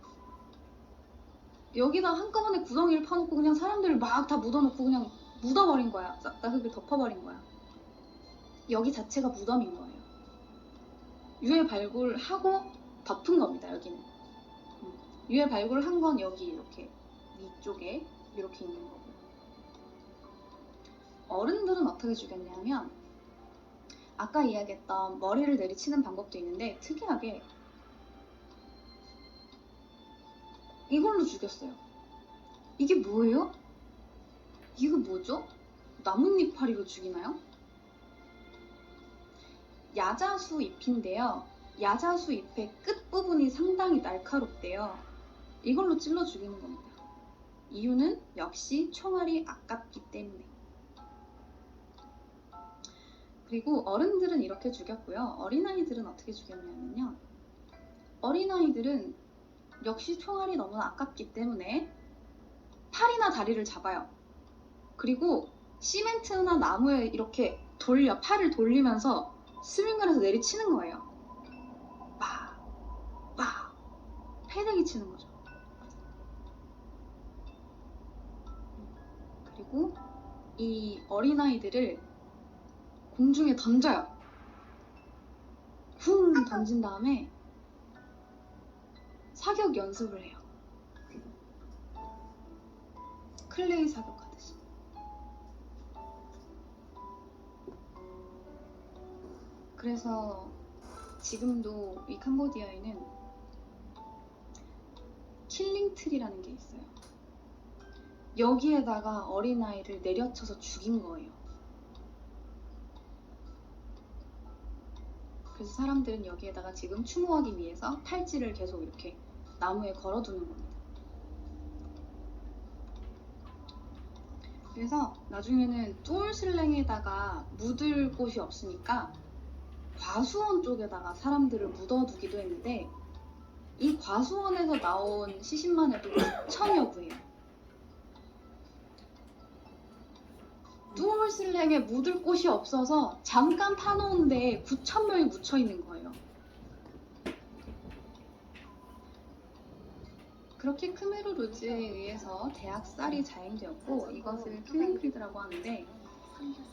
S1: 여기다 한꺼번에 구덩이를 파놓고 그냥 사람들을 막 다 묻어놓고 그냥 묻어버린 거야. 싹 다 흙을 덮어버린 거야. 여기 자체가 무덤인 거예요. 유해 발굴하고 덮은 겁니다. 여기는. 유해 발굴한 건 여기 이렇게 위쪽에 이렇게 있는 거고. 어른들은 어떻게 죽였냐면 아까 이야기했던 머리를 내리치는 방법도 있는데 특이하게 이걸로 죽였어요. 이게 뭐예요? 이거 뭐죠? 나뭇잎파리로 죽이나요? 야자수 잎인데요. 야자수 잎의 끝부분이 상당히 날카롭대요. 이걸로 찔러 죽이는 겁니다. 이유는 역시 총알이 아깝기 때문에. 그리고 어른들은 이렇게 죽였고요. 어린아이들은 어떻게 죽였냐면요. 어린아이들은 역시 총알이 너무 아깝기 때문에 팔이나 다리를 잡아요. 그리고 시멘트나 나무에 이렇게 팔을 돌리면서 스윙을 해서 내리치는 거예요. 막 패대기 치는 거죠. 그리고 이 어린아이들을 공중에 던져요. 쿵 던진 다음에 사격 연습을 해요. 클레이 사격하듯이. 그래서 지금도 이 캄보디아에는 킬링트리라는 게 있어요. 여기에다가 어린아이를 내려쳐서 죽인 거예요. 그래서 사람들은 여기에다가 지금 추모하기 위해서 팔찌를 계속 이렇게 나무에 걸어두는 겁니다. 그래서 나중에는 뚜울슬랭에다가 묻을 곳이 없으니까 과수원 쪽에다가 사람들을 묻어두기도 했는데 이 과수원에서 나온 시신만 해도 9천여 구예요. 뚜울슬랭에 묻을 곳이 없어서 잠깐 파놓은 데에 9,000명이 묻혀있는 거예요. 그렇게 크메르 루즈에 의해서 대학살이 자행되었고 이것을 킬링크리드라고 하는데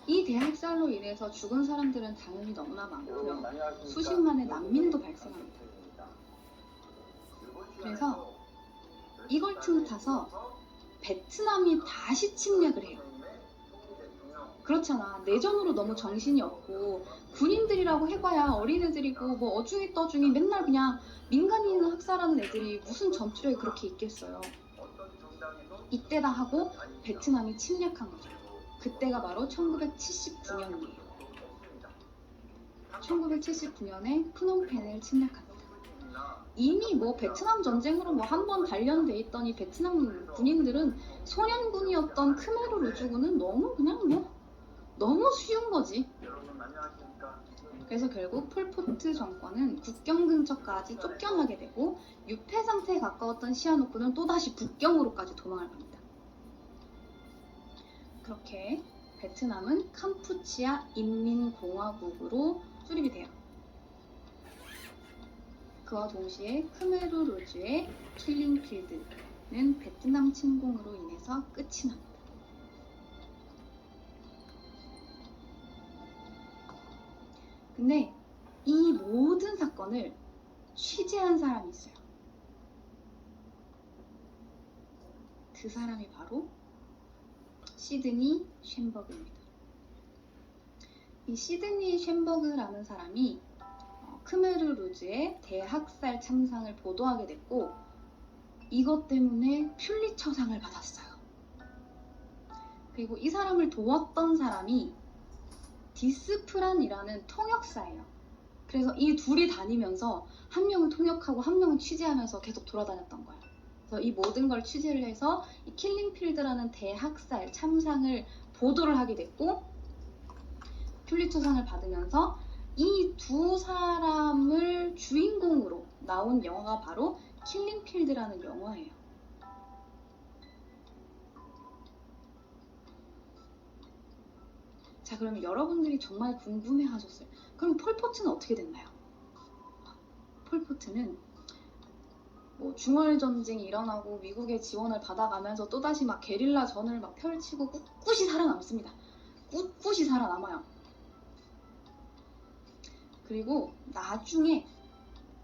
S1: 이 대학살로 인해서 죽은 사람들은 당연히 너무나 많고요. 수십만의 난민도 발생합니다. 그래서 이걸 틈타서 베트남이 다시 침략을 해요. 그렇잖아. 내전으로 너무 정신이 없고 군인들이라고 해봐야 어린애들이고 뭐 어중이 떠중이 맨날 그냥 민간인 학살하는 애들이 무슨 전투력이 그렇게 있겠어요. 이때다 하고 베트남이 침략한 거죠. 그때가 바로 1979년이에요. 1979년에 프놈펜을 침략합니다. 이미 뭐 베트남 전쟁으로 뭐 한 번 단련돼 있던 이 베트남 군인들은 소련군이었던 크메르 루즈군은 너무 쉬운 거지. 그래서 결국 폴포트 정권은 국경 근처까지 쫓겨나게 되고 유폐 상태에 가까웠던 시아누쿠는 또다시 북경으로까지 도망을 갑니다. 그렇게 베트남은 캄푸치아 인민공화국으로 수립이 돼요. 그와 동시에 크메르 루즈의 킬링필드는 베트남 침공으로 인해서 끝이 납니다. 근데 이 모든 사건을 취재한 사람이 있어요. 그 사람이 바로 시드니 쉔버그입니다. 이 시드니 쉔버그라는 사람이 크메르 루즈의 대학살 참상을 보도하게 됐고 이것 때문에 퓰리처상을 받았어요. 그리고 이 사람을 도왔던 사람이 디스프란이라는 통역사예요. 그래서 이 둘이 다니면서 한 명은 통역하고 한 명은 취재하면서 계속 돌아다녔던 거예요. 그래서 이 모든 걸 취재를 해서 이 킬링필드라는 대학살 참상을 보도를 하게 됐고 퓰리처상을 받으면서 이 두 사람을 주인공으로 나온 영화가 바로 킬링필드라는 영화예요. 자, 그러면 여러분들이 정말 궁금해 하셨어요. 그럼 폴포트는 어떻게 됐나요? 폴포트는 뭐 중월 전쟁이 일어나고 미국의 지원을 받아가면서 또다시 막 게릴라 전을 막 펼치고 꿋꿋이 살아남습니다. 꿋꿋이 살아남아요. 그리고 나중에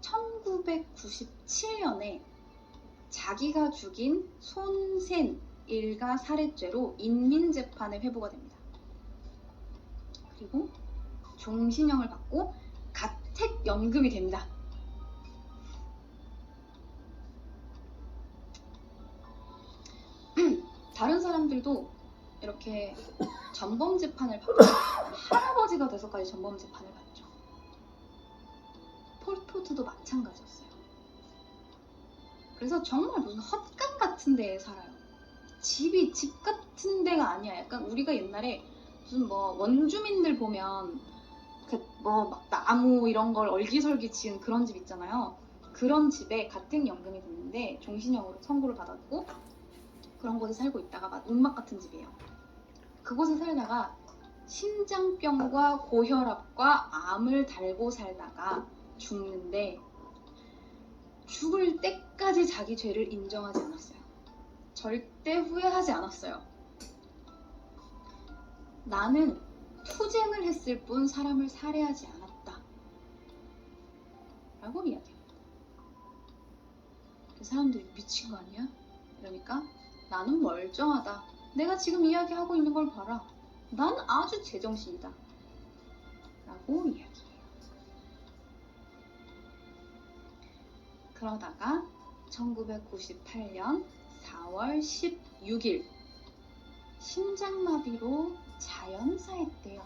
S1: 1997년에 자기가 죽인 손센 일가 살해죄로 인민재판에 회부가 됩니다. 그리고 종신형을 받고 가택연금이 됩니다. 다른 사람들도 이렇게 전범재판을 받고 할아버지가 돼서까지 전범재판을 받죠. 폴포트도 마찬가지였어요. 그래서 정말 무슨 헛간 같은 데에 살아요. 집이 집 같은 데가 아니야. 약간 우리가 옛날에 무슨 뭐 원주민들 보면 그 뭐 막 나무 이런 걸 얼기설기 지은 그런 집 있잖아요. 그런 집에 가택연금이 됐는데 종신형으로 청구를 받았고 그런 곳에 살고 있다가 막 운막 같은 집이에요. 그곳에 살다가 심장병과 고혈압과 암을 달고 살다가 죽는데 죽을 때까지 자기 죄를 인정하지 않았어요. 절대 후회하지 않았어요. 나는 투쟁을 했을 뿐 사람을 살해하지 않았다. 라고 이야기합니다. 그 사람들이 미친 거 아니야? 그러니까 나는 멀쩡하다. 내가 지금 이야기하고 있는 걸 봐라. 난 아주 제정신이다. 라고 이야기해요. 그러다가 1998년 4월 16일 심장마비로 자연사했대요.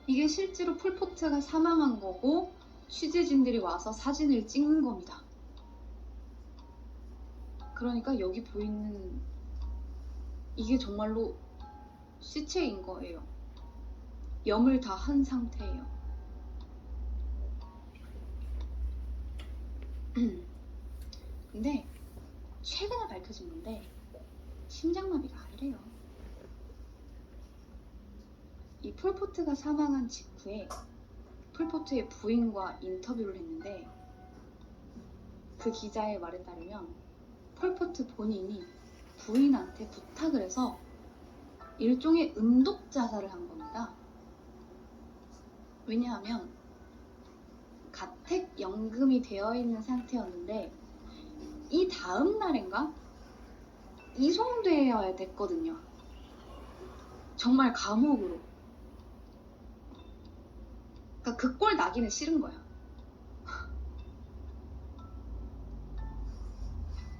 S1: 이게 실제로 폴포트가 사망한 거고 취재진들이 와서 사진을 찍는 겁니다. 그러니까 여기 보이는 이게 정말로 시체인 거예요. 염을 다 한 상태예요. 근데 최근에 밝혀진 건데 심장마비가 아니래요. 이 폴포트가 사망한 직후에 폴포트의 부인과 인터뷰를 했는데 그 기자의 말에 따르면 폴포트 본인이 부인한테 부탁을 해서 일종의 음독 자살을 한 겁니다. 왜냐하면 가택연금이 되어 있는 상태였는데 이 다음 날인가 이송되어야 됐거든요. 정말 감옥으로. 그러니까 그 꼴 나기는 싫은 거야.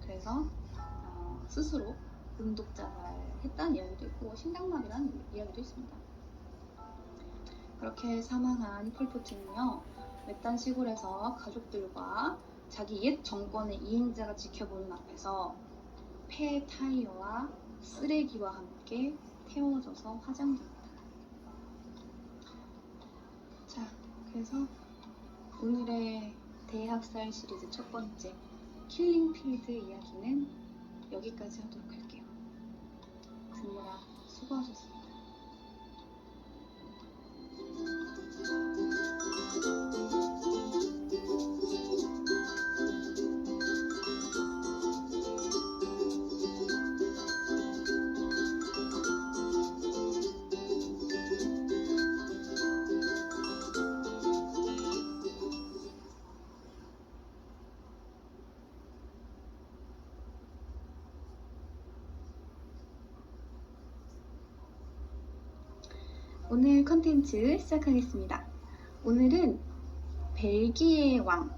S1: 그래서 스스로 음독 자살했다는 이야기도 있고 심장마비라는 이야기도 있습니다. 그렇게 사망한 폴포트는요, 외딴 시골에서 가족들과 자기 옛 정권의 이행자가 지켜보는 앞에서 폐 타이어와 쓰레기와 함께 태워져서 화장됩니다. 자, 그래서 오늘의 대학살 시리즈 첫 번째 킬링필드 이야기는 여기까지 하도록 할게요. 듣느라 수고하셨습니다. 오늘 컨텐츠 시작하겠습니다. 오늘은 벨기에의 왕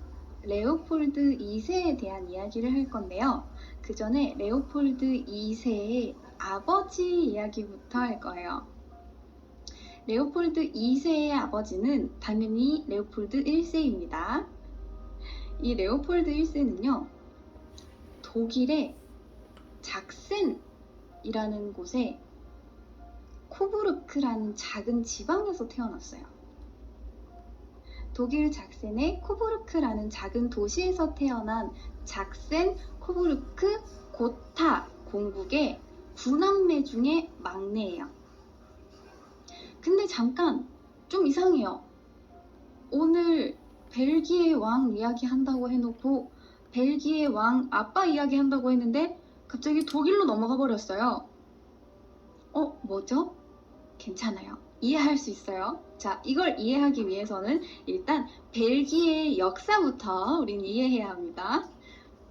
S1: 레오폴드 2세에 대한 이야기를 할 건데요. 그 전에 레오폴드 2세의 아버지 이야기부터 할 거예요. 레오폴드 2세의 아버지는 당연히 레오폴드 1세입니다. 이 레오폴드 1세는요, 독일의 작센이라는 곳에 코부르크라는 작은 지방에서 태어났어요. 독일 작센의 코부르크라는 작은 도시에서 태어난 작센 코부르크 고타 공국의 9남매 중에 막내예요. 근데 잠깐 좀 이상해요. 오늘 벨기에 왕 이야기 한다고 해놓고 벨기에 왕 아빠 이야기 한다고 했는데 갑자기 독일로 넘어가 버렸어요. 뭐죠? 괜찮아요. 이해할 수 있어요. 자, 이걸 이해하기 위해서는 일단 벨기에의 역사부터 우린 이해해야 합니다.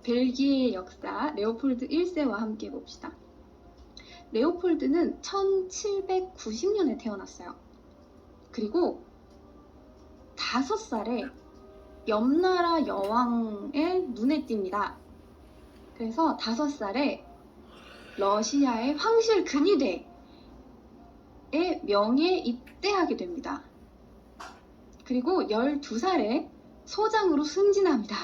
S1: 벨기에의 역사, 레오폴드 1세와 함께 봅시다. 레오폴드는 1790년에 태어났어요. 그리고 5살에 옆나라 여왕의 눈에 띕니다. 그래서 5살에 러시아의 황실 근위대에 명예에 입대하게 됩니다. 그리고 12살에 소장으로 승진합니다.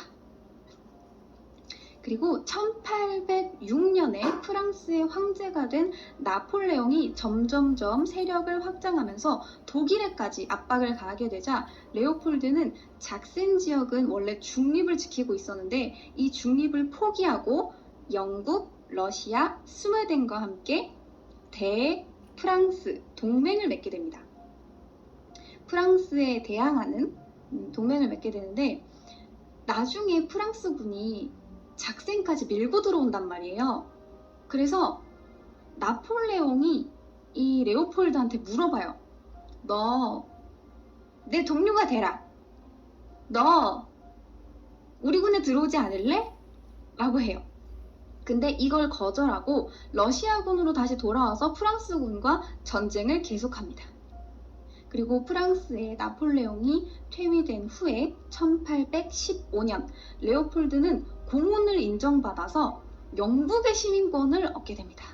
S1: 그리고 1806년에 프랑스의 황제가 된 나폴레옹이 점점점 세력을 확장하면서 독일에까지 압박을 가하게 되자 레오폴드는 작센 지역은 원래 중립을 지키고 있었는데 이 중립을 포기하고 영국, 러시아, 스웨덴과 함께 대프랑스 동맹을 맺게 됩니다. 프랑스에 대항하는 동맹을 맺게 되는데 나중에 프랑스군이 작센까지 밀고 들어온단 말이에요. 그래서 나폴레옹이 이 레오폴드한테 물어봐요. 너 내 동료가 되라. 너 우리 군에 들어오지 않을래? 라고 해요. 근데 이걸 거절하고 러시아군으로 다시 돌아와서 프랑스군과 전쟁을 계속합니다. 그리고 프랑스의 나폴레옹이 퇴위된 후에 1815년 레오폴드는 공훈을 인정받아서 영국의 시민권을 얻게 됩니다.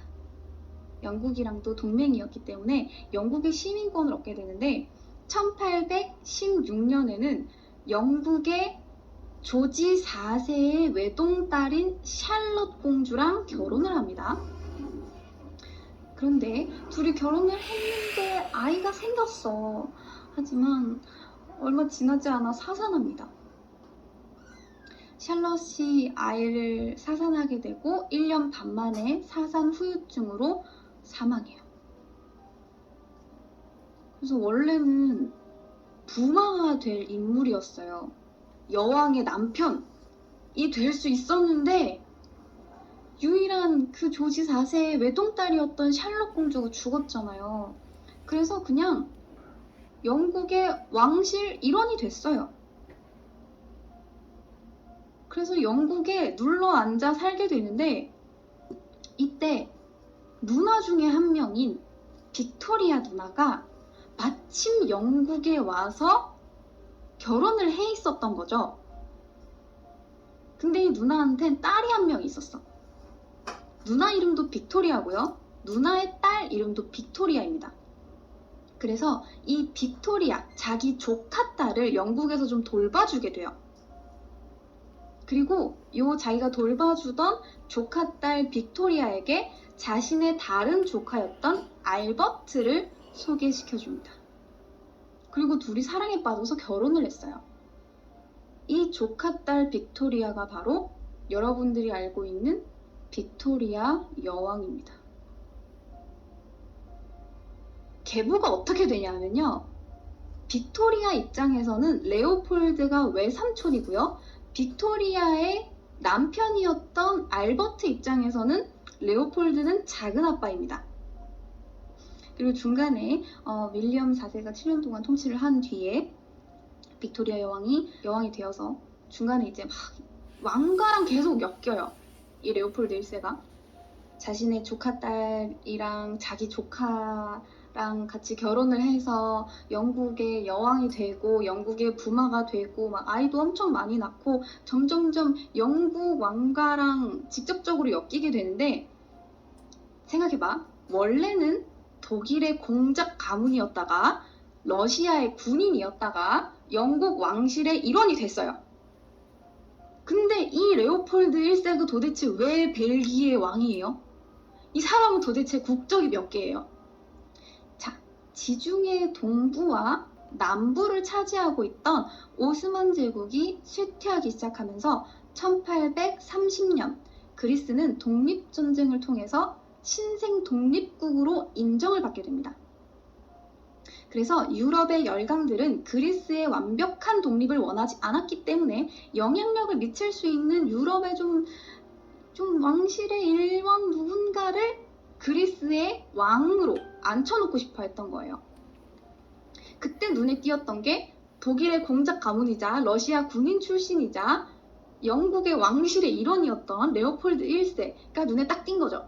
S1: 영국이랑도 동맹이었기 때문에 영국의 시민권을 얻게 되는데 1816년에는 영국의 조지 4세의 외동딸인 샬럿 공주랑 결혼을 합니다. 그런데 둘이 결혼을 했는데 아이가 생겼어. 하지만 얼마 지나지 않아 사산합니다. 샬럿이 아이를 사산하게 되고 1년 반 만에 사산 후유증으로 사망해요. 그래서 원래는 부마가 될 인물이었어요. 여왕의 남편이 될 수 있었는데 유일한 그 조지 4세의 외동딸이었던 샬럿 공주가 죽었잖아요. 그래서 그냥 영국의 왕실 일원이 됐어요. 그래서 영국에 눌러 앉아 살게 되는데 이때 누나 중에 한 명인 빅토리아 누나가 마침 영국에 와서 결혼을 해 있었던 거죠. 근데 이 누나한텐 딸이 한 명 있었어. 누나 이름도 빅토리아고요. 누나의 딸 이름도 빅토리아입니다. 그래서 이 빅토리아, 자기 조카 딸을 영국에서 좀 돌봐주게 돼요. 그리고 요 자기가 돌봐주던 조카 딸 빅토리아에게 자신의 다른 조카였던 알버트를 소개시켜줍니다. 그리고 둘이 사랑에 빠져서 결혼을 했어요. 이 조카 딸 빅토리아가 바로 여러분들이 알고 있는 빅토리아 여왕입니다. 계보가 어떻게 되냐면요. 빅토리아 입장에서는 레오폴드가 외삼촌이고요. 빅토리아의 남편이었던 알버트 입장에서는 레오폴드는 작은 아빠입니다. 그리고 중간에 윌리엄 4세가 7년 동안 통치를 한 뒤에 빅토리아 여왕이 되어서 중간에 이제 막 왕가랑 계속 엮여요. 이 레오폴드 1세가 자신의 조카 딸이랑 자기 조카랑 같이 결혼을 해서 영국의 여왕이 되고 영국의 부마가 되고 막 아이도 엄청 많이 낳고 점점점 영국 왕가랑 직접적으로 엮이게 되는데 생각해봐. 원래는 독일의 공작 가문이었다가 러시아의 군인이었다가 영국 왕실의 일원이 됐어요. 근데 이 레오폴드 1세가 도대체 왜 벨기에 왕이에요? 이 사람은 도대체 국적이 몇 개예요? 자, 지중해 동부와 남부를 차지하고 있던 오스만 제국이 쇠퇴하기 시작하면서 1830년 그리스는 독립전쟁을 통해서 신생 독립국으로 인정을 받게 됩니다. 그래서 유럽의 열강들은 그리스의 완벽한 독립을 원하지 않았기 때문에 영향력을 미칠 수 있는 유럽의 좀 왕실의 일원 누군가를 그리스의 왕으로 앉혀놓고 싶어 했던 거예요. 그때 눈에 띄었던 게 독일의 공작 가문이자 러시아 군인 출신이자 영국의 왕실의 일원이었던 레오폴드 1세가 눈에 딱 띈 거죠.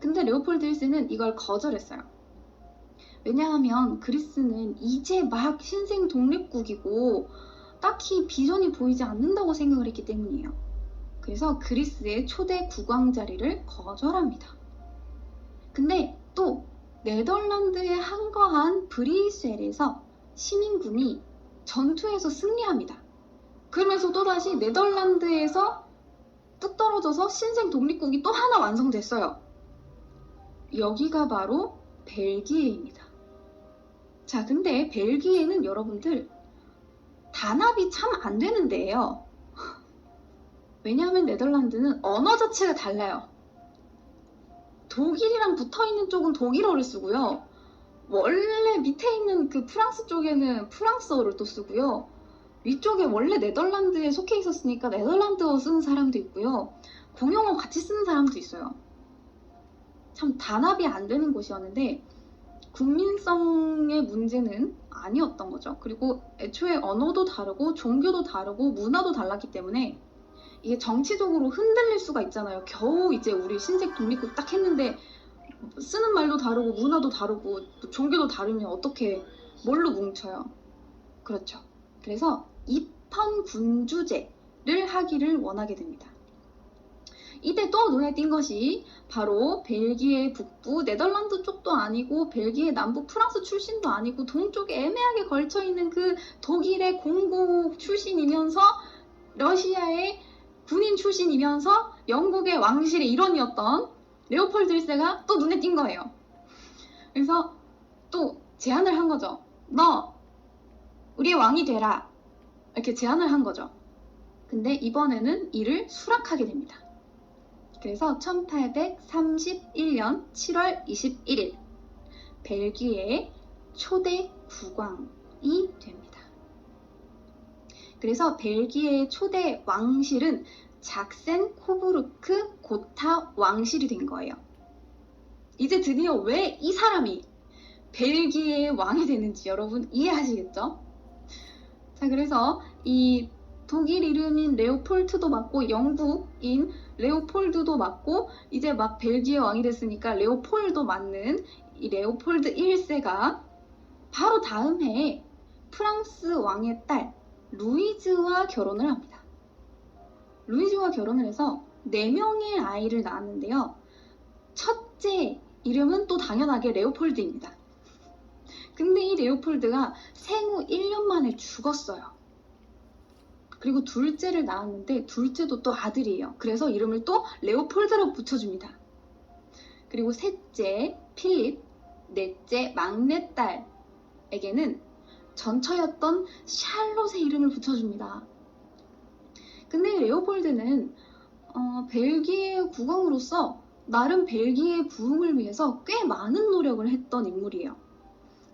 S1: 근데 레오폴드 1세는 이걸 거절했어요. 왜냐하면 그리스는 이제 막 신생 독립국이고 딱히 비전이 보이지 않는다고 생각을 했기 때문이에요. 그래서 그리스의 초대 국왕 자리를 거절합니다. 근데 또 네덜란드에 항거한 브리셀에서 시민군이 전투에서 승리합니다. 그러면서 또다시 네덜란드에서 뚝 떨어져서 신생 독립국이 또 하나 완성됐어요. 여기가 바로 벨기에입니다. 자, 근데 벨기에는 여러분들 단합이 참 안 되는 데예요. 왜냐하면 네덜란드는 언어 자체가 달라요. 독일이랑 붙어있는 쪽은 독일어를 쓰고요. 원래 밑에 있는 그 프랑스 쪽에는 프랑스어를 또 쓰고요. 위쪽에 원래 네덜란드에 속해 있었으니까 네덜란드어 쓰는 사람도 있고요. 공용어 같이 쓰는 사람도 있어요. 참 단합이 안 되는 곳이었는데 국민성의 문제는 아니었던 거죠. 그리고 애초에 언어도 다르고 종교도 다르고 문화도 달랐기 때문에 이게 정치적으로 흔들릴 수가 있잖아요. 겨우 이제 우리 신생 독립국 딱 했는데 쓰는 말도 다르고 문화도 다르고 종교도 다르면 어떻게 뭘로 뭉쳐요? 그렇죠. 그래서 입헌군주제를 하기를 원하게 됩니다. 이때 또 눈에 띈 것이 바로 벨기에 북부 네덜란드 쪽도 아니고 벨기에 남부 프랑스 출신도 아니고 동쪽에 애매하게 걸쳐있는 그 독일의 공국 출신이면서 러시아의 군인 출신이면서 영국의 왕실의 일원이었던 레오폴드 1세가 또 눈에 띈 거예요. 그래서 또 제안을 한 거죠. 너 우리의 왕이 되라. 이렇게 제안을 한 거죠. 근데 이번에는 이를 수락하게 됩니다. 그래서 1831년 7월 21일 벨기에의 초대 국왕이 됩니다. 그래서 벨기에의 초대 왕실은 작센 코부르크 고타 왕실이 된 거예요. 이제 드디어 왜 이 사람이 벨기에의 왕이 되는지 여러분 이해하시겠죠? 자, 그래서 이 독일 이름인 레오폴트도 맞고 영국인 레오폴드도 맞고 이제 막 벨기에 왕이 됐으니까 레오폴도 맞는 이 레오폴드 1세가 바로 다음 해에 프랑스 왕의 딸 루이즈와 결혼을 합니다. 루이즈와 결혼을 해서 4명의 아이를 낳았는데요. 첫째 이름은 또 당연하게 레오폴드입니다. 근데 이 레오폴드가 생후 1년 만에 죽었어요. 그리고 둘째를 낳았는데 둘째도 또 아들이에요. 그래서 이름을 또 레오폴드라고 붙여줍니다. 그리고 셋째 필립, 넷째 막내딸에게는 전처였던 샬롯의 이름을 붙여줍니다. 근데 레오폴드는 벨기에 국왕으로서 나름 벨기에 부흥을 위해서 꽤 많은 노력을 했던 인물이에요.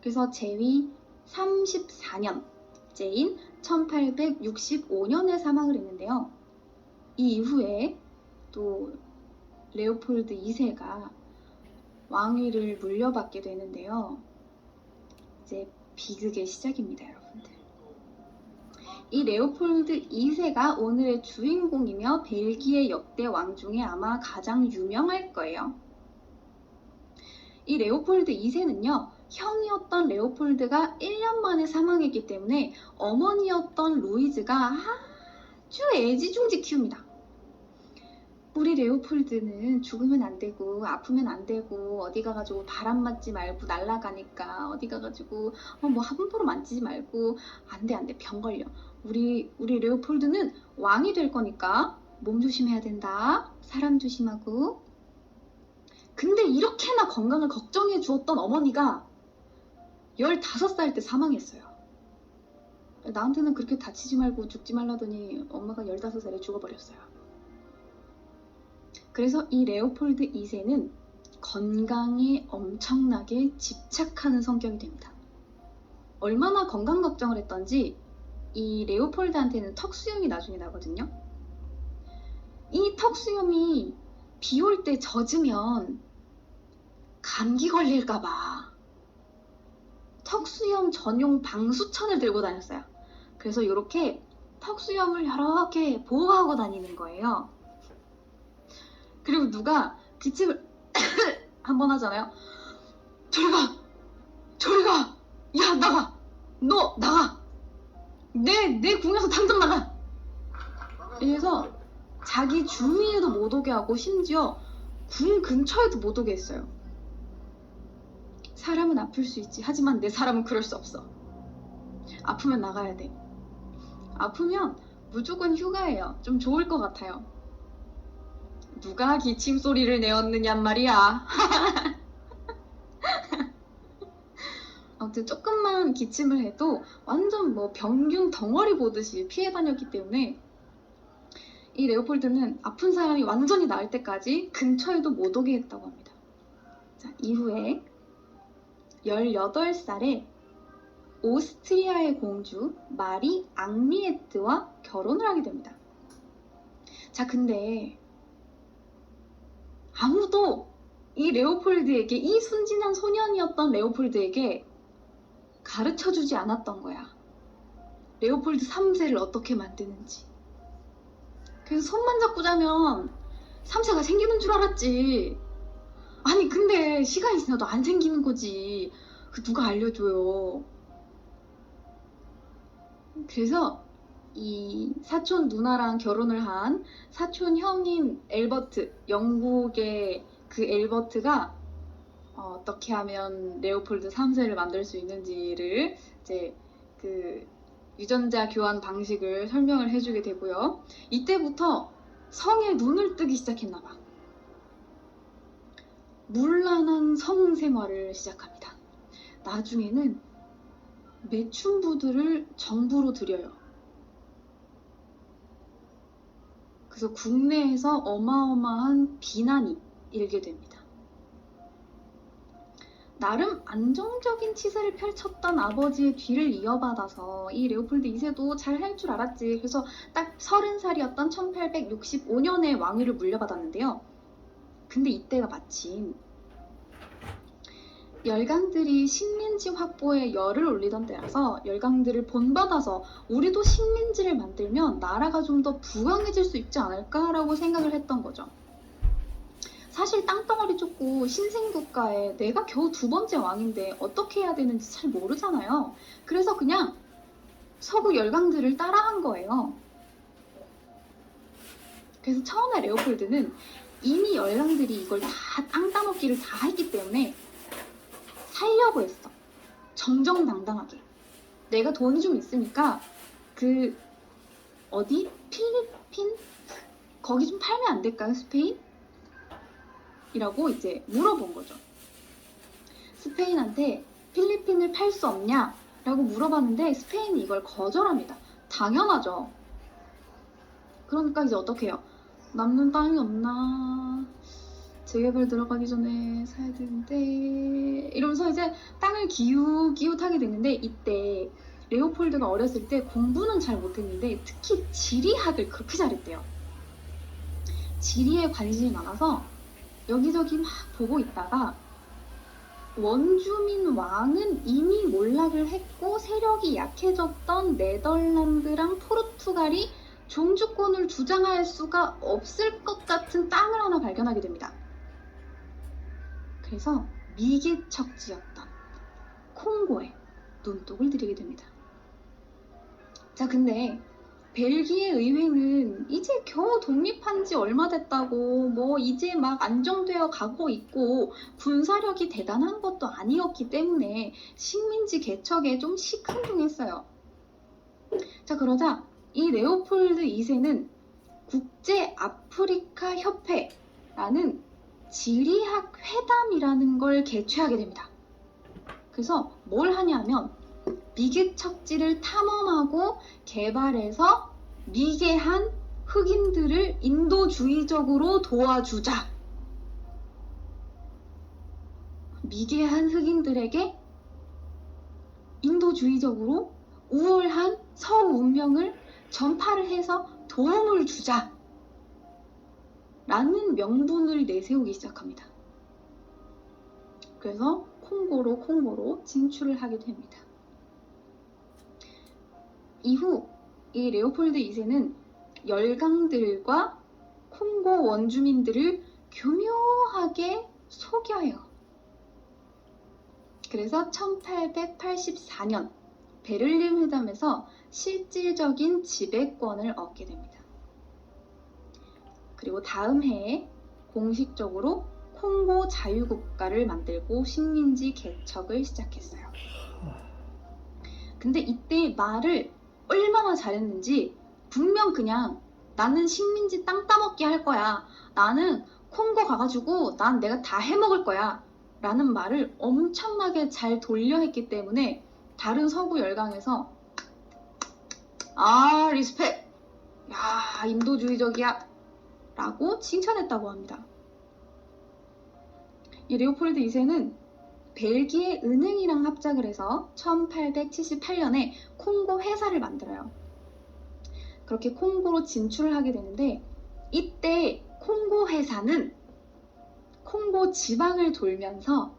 S1: 그래서 재위 34년째인 1865년에 사망을 했는데요. 이 이후에 또 레오폴드 2세가 왕위를 물려받게 되는데요. 이제 비극의 시작입니다, 여러분들. 이 레오폴드 2세가 오늘의 주인공이며 벨기에 역대 왕 중에 아마 가장 유명할 거예요. 이 레오폴드 2세는요. 형이었던 레오폴드가 1년 만에 사망했기 때문에 어머니였던 루이즈가 아주 애지중지 키웁니다. 우리 레오폴드는 죽으면 안 되고 아프면 안 되고 어디 가가지고 바람 맞지 말고 날아가니까 어디 가가지고 뭐 함부로 만지지 말고 안 돼 병 걸려. 우리 레오폴드는 왕이 될 거니까 몸 조심해야 된다. 사람 조심하고. 근데 이렇게나 건강을 걱정해 주었던 어머니가 15살 때 사망했어요. 나한테는 그렇게 다치지 말고 죽지 말라더니 엄마가 15살에 죽어버렸어요. 그래서 이 레오폴드 2세는 건강에 엄청나게 집착하는 성격이 됩니다. 얼마나 건강 걱정을 했던지 이 레오폴드한테는 턱수염이 나중에 나거든요. 이 턱수염이 비 올 때 젖으면 감기 걸릴까봐 턱수염 전용 방수천을 들고 다녔어요. 그래서 이렇게 턱수염을 이렇게 보호하고 다니는 거예요. 그리고 누가 기침을 한번 하잖아요. 저리 가! 야, 나가! 너 나가! 내 궁에서 당장 나가! 이래서 자기 주위에도 못 오게 하고 심지어 궁 근처에도 못 오게 했어요. 사람은 아플 수 있지. 하지만 내 사람은 그럴 수 없어. 아프면 나가야 돼. 아프면 무조건 휴가예요. 좀 좋을 것 같아요. 누가 기침 소리를 내었느냔 말이야. 아무튼 조금만 기침을 해도 완전 뭐 병균 덩어리 보듯이 피해 다녔기 때문에 이 레오폴드는 아픈 사람이 완전히 나을 때까지 근처에도 못 오게 했다고 합니다. 자, 이후에 18살에 오스트리아의 공주 마리 앙리에트와 결혼을 하게 됩니다. 자, 근데 아무도 이 레오폴드에게, 이 순진한 소년이었던 레오폴드에게 가르쳐주지 않았던 거야. 레오폴드 3세를 어떻게 만드는지. 그래서 손만 잡고 자면 3세가 생기는 줄 알았지. 아니 근데 시간이 지나도 안 생기는 거지. 그 누가 알려줘요. 그래서 이 사촌 누나랑 결혼을 한 사촌 형인 엘버트, 영국의 그 엘버트가 어떻게 하면 레오폴드 3세를 만들 수 있는지를 이제 그 유전자 교환 방식을 설명을 해주게 되고요. 이때부터 성에 눈을 뜨기 시작했나봐. 문란한 성 생활을 시작합니다. 나중에는 매춘부들을 정부로 들여요. 그래서 국내에서 어마어마한 비난이 일게 됩니다. 나름 안정적인 치세를 펼쳤던 아버지의 뒤를 이어받아서 이 레오폴드 2세도 잘 할 줄 알았지. 그래서 딱 30살이었던 1865년에 왕위를 물려받았는데요. 근데 이때가 마침 열강들이 식민지 확보에 열을 올리던 때라서 열강들을 본받아서 우리도 식민지를 만들면 나라가 좀 더 부강해질 수 있지 않을까라고 생각을 했던 거죠. 사실 땅덩어리 좁고 신생국가에 내가 겨우 2번째 왕인데 어떻게 해야 되는지 잘 모르잖아요. 그래서 그냥 서구 열강들을 따라한 거예요. 그래서 처음에 레오폴드는 이미 열강들이 이걸 다 땅 따먹기를 다 했기 때문에 살려고 했어. 정정당당하게. 내가 돈이 좀 있으니까 그 어디? 필리핀? 거기 좀 팔면 안 될까요? 스페인? 이라고 이제 물어본 거죠. 스페인한테 필리핀을 팔 수 없냐? 라고 물어봤는데 스페인이 이걸 거절합니다. 당연하죠. 그러니까 이제 어떻게 해요? 남는 땅이 없나? 재개발 들어가기 전에 사야 되는데 이러면서 이제 땅을 기웃기웃하게 됐는데 이때 레오폴드가 어렸을 때 공부는 잘 못했는데 특히 지리학을 그렇게 잘했대요. 지리에 관심이 많아서 여기저기 막 보고 있다가 원주민 왕은 이미 몰락을 했고 세력이 약해졌던 네덜란드랑 포르투갈이 종주권을 주장할 수가 없을 것 같은 땅을 하나 발견하게 됩니다. 그래서 미개척지였던 콩고에 눈독을 들이게 됩니다. 자, 근데 벨기에 의회는 이제 겨우 독립한 지 얼마 됐다고 뭐 이제 막 안정되어 가고 있고 군사력이 대단한 것도 아니었기 때문에 식민지 개척에 좀 시큰둥했어요. 자, 그러자 이 레오폴드 2세는 국제 아프리카 협회라는 지리학 회담이라는 걸 개최하게 됩니다. 그래서 뭘 하냐면 미개척지를 탐험하고 개발해서 미개한 흑인들을 인도주의적으로 도와주자. 미개한 흑인들에게 인도주의적으로 우월한 서구 문명을 전파를 해서 도움을 주자. 라는 명분을 내세우기 시작합니다. 그래서 콩고로 진출을 하게 됩니다. 이후 이 레오폴드 2세는 열강들과 콩고 원주민들을 교묘하게 속여요. 그래서 1884년 베를린 회담에서 실질적인 지배권을 얻게 됩니다. 그리고 다음 해에 공식적으로 콩고 자유국가를 만들고 식민지 개척을 시작했어요. 근데 이때 말을 얼마나 잘했는지 분명 그냥 나는 식민지 땅 따먹기 할 거야. 나는 콩고 가가지고 난 내가 다 해먹을 거야. 라는 말을 엄청나게 잘 돌려 했기 때문에 다른 서구 열강에서 리스펙! 야, 인도주의적이야! 라고 칭찬했다고 합니다. 이 레오폴드 2세는 벨기에 은행이랑 합작을 해서 1878년에 콩고 회사를 만들어요. 그렇게 콩고로 진출을 하게 되는데 이때 콩고 회사는 콩고 지방을 돌면서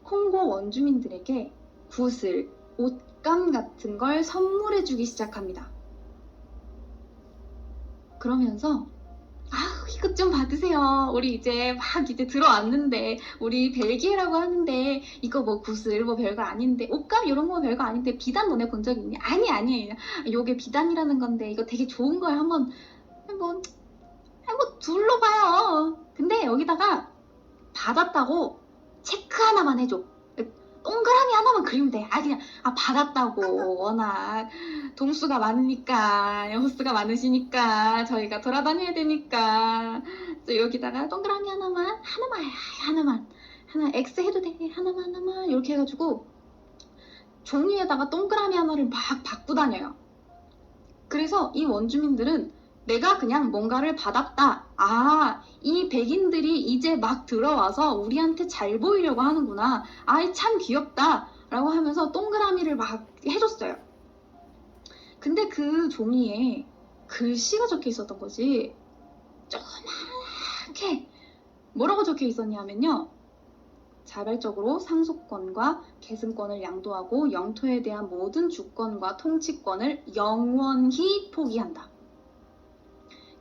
S1: 콩고 원주민들에게 굿을, 옷감 같은 걸 선물해주기 시작합니다. 그러면서 이것 좀 받으세요. 우리 이제 막 이제 들어왔는데 우리 벨기에라고 하는데 이거 뭐 굿을 뭐 별거 아닌데 옷감 이런 거 별거 아닌데 비단 너네 본 적 있니? 아니 요게 비단이라는 건데 이거 되게 좋은 거야. 한번 둘러봐요. 근데 여기다가 받았다고 체크 하나만 해줘. 동그라미 하나만 그리면 돼. 그냥 받았다고. 워낙 동수가 많으니까, 호수가 많으시니까 저희가 돌아다녀야 되니까 여기다가 동그라미 하나만 하나 X 해도 돼. 하나만 이렇게 해가지고 종이에다가 동그라미 하나를 막 받고 다녀요. 그래서 이 원주민들은 내가 그냥 뭔가를 받았다. 이 백인들이 이제 막 들어와서 우리한테 잘 보이려고 하는구나. 참 귀엽다. 라고 하면서 동그라미를 막 해줬어요. 근데 그 종이에 글씨가 적혀 있었던 거지. 조그맣게 뭐라고 적혀 있었냐면요. 자발적으로 상속권과 계승권을 양도하고 영토에 대한 모든 주권과 통치권을 영원히 포기한다.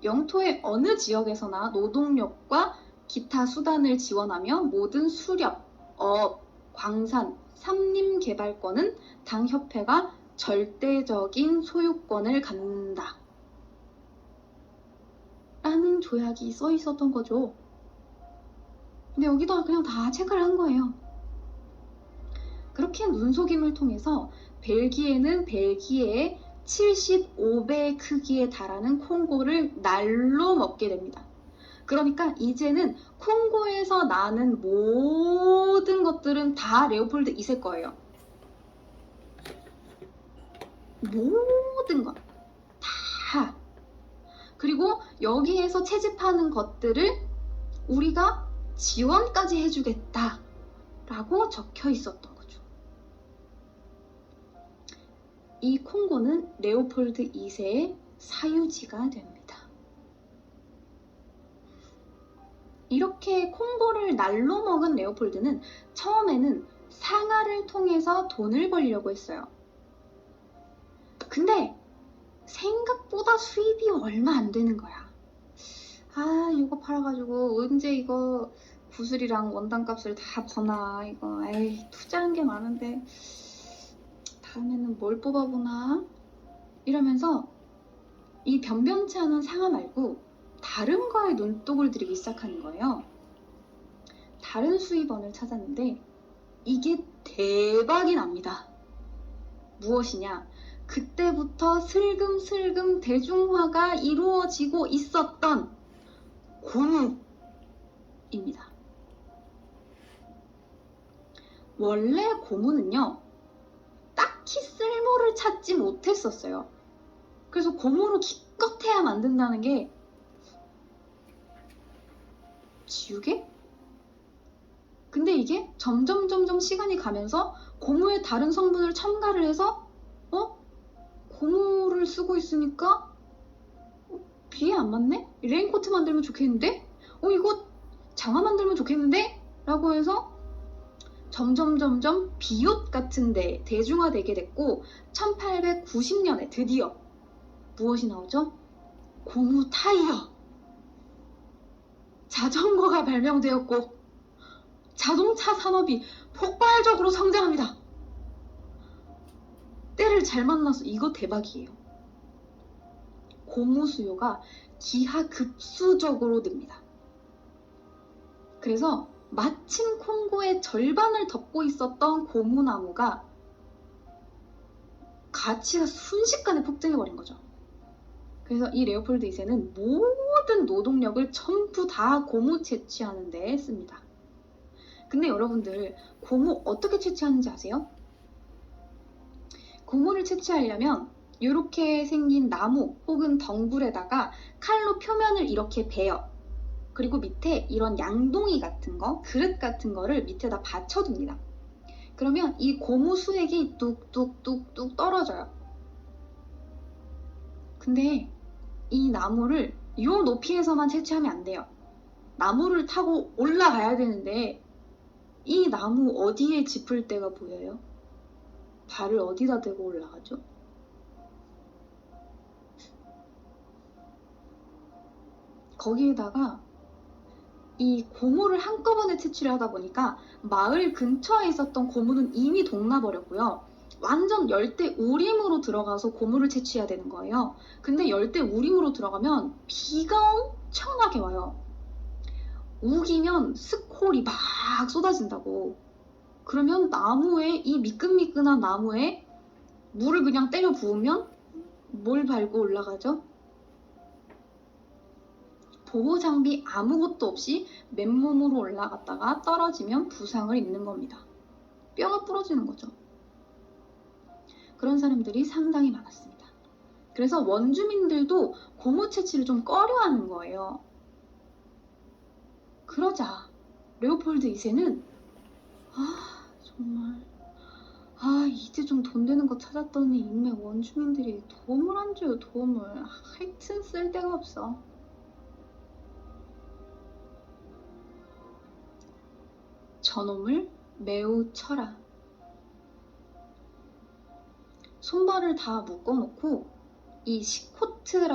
S1: 영토의 어느 지역에서나 노동력과 기타 수단을 지원하며 모든 수렵, 업, 광산, 산림 개발권은 당 협회가 절대적인 소유권을 갖는다. 라는 조약이 써 있었던 거죠. 근데 여기다가 그냥 다 체크를 한 거예요. 그렇게 눈속임을 통해서 벨기에는 벨기에의 75배 크기에 달하는 콩고를 날로 먹게 됩니다. 그러니까 이제는 콩고에서 나는 모든 것들은 다 레오폴드 2세 거예요. 모든 것 다. 그리고 여기에서 채집하는 것들을 우리가 지원까지 해주겠다 라고 적혀 있었던 거죠. 이 콩고는 레오폴드 2세의 사유지가 됩니다. 이렇게 콩고를 날로 먹은 레오폴드는 처음에는 상하를 통해서 돈을 벌려고 했어요. 근데 생각보다 수입이 얼마 안 되는 거야. 이거 팔아가지고 언제 이거 구슬이랑 원단값을 다 버나. 이거 투자한 게 많은데 다음에는 뭘 뽑아보나 이러면서 이 변변치 않은 상하 말고 다른 거에 눈독을 들이기 시작하는 거예요. 다른 수입원을 찾았는데 이게 대박이 납니다. 무엇이냐? 그때부터 슬금슬금 대중화가 이루어지고 있었던 고무입니다. 원래 고무는요, 딱히 쓸모를 찾지 못했었어요. 그래서 고무로 기껏해야 만든다는 게 지우개? 근데 이게 점점 시간이 가면서 고무의 다른 성분을 첨가를 해서 고무를 쓰고 있으니까 비에 안 맞네? 레인코트 만들면 좋겠는데? 이거 장화 만들면 좋겠는데? 라고 해서 점점 비옷 같은데 대중화되게 됐고 1890년에 드디어 무엇이 나오죠? 고무 타이어! 자전거가 발명되었고 자동차 산업이 폭발적으로 성장합니다. 때를 잘 만나서 이거 대박이에요. 고무 수요가 기하급수적으로 늡니다. 그래서 마침 콩고의 절반을 덮고 있었던 고무나무가 가치가 순식간에 폭등해버린 거죠. 그래서 이 레오폴드 2세는 모든 노동력을 전부 다 고무 채취하는 데 씁니다. 근데 여러분들 고무 어떻게 채취하는지 아세요? 고무를 채취하려면 이렇게 생긴 나무 혹은 덩굴에다가 칼로 표면을 이렇게 베요. 그리고 밑에 이런 양동이 같은 거, 그릇 같은 거를 밑에다 받쳐둡니다. 그러면 이 고무 수액이 뚝뚝뚝뚝 떨어져요. 근데 이 나무를 이 높이에서만 채취하면 안 돼요. 나무를 타고 올라가야 되는데 이 나무 어디에 짚을 데가 보여요? 발을 어디다 대고 올라가죠? 거기에다가 이 고무를 한꺼번에 채취를 하다 보니까 마을 근처에 있었던 고무는 이미 동나버렸고요. 완전 열대 우림으로 들어가서 고무를 채취해야 되는 거예요. 근데 열대 우림으로 들어가면 비가 엄청나게 와요. 우기면 스콜이 막 쏟아진다고. 그러면 나무에, 이 미끈미끈한 나무에 물을 그냥 때려 부으면 뭘 밟고 올라가죠? 보호 장비 아무것도 없이 맨몸으로 올라갔다가 떨어지면 부상을 입는 겁니다. 뼈가 부러지는 거죠. 그런 사람들이 상당히 많았습니다. 그래서 원주민들도 고무 채취를 좀 꺼려하는 거예요. 그러자 레오폴드 2세는 정말 이제 좀 돈 되는 거 찾았더니 인맥 원주민들이 도움을 안 줘요. 도움을. 하여튼 쓸데가 없어. 저놈을 매우 쳐라. 손발을 다 묶어놓고 이 시코트라고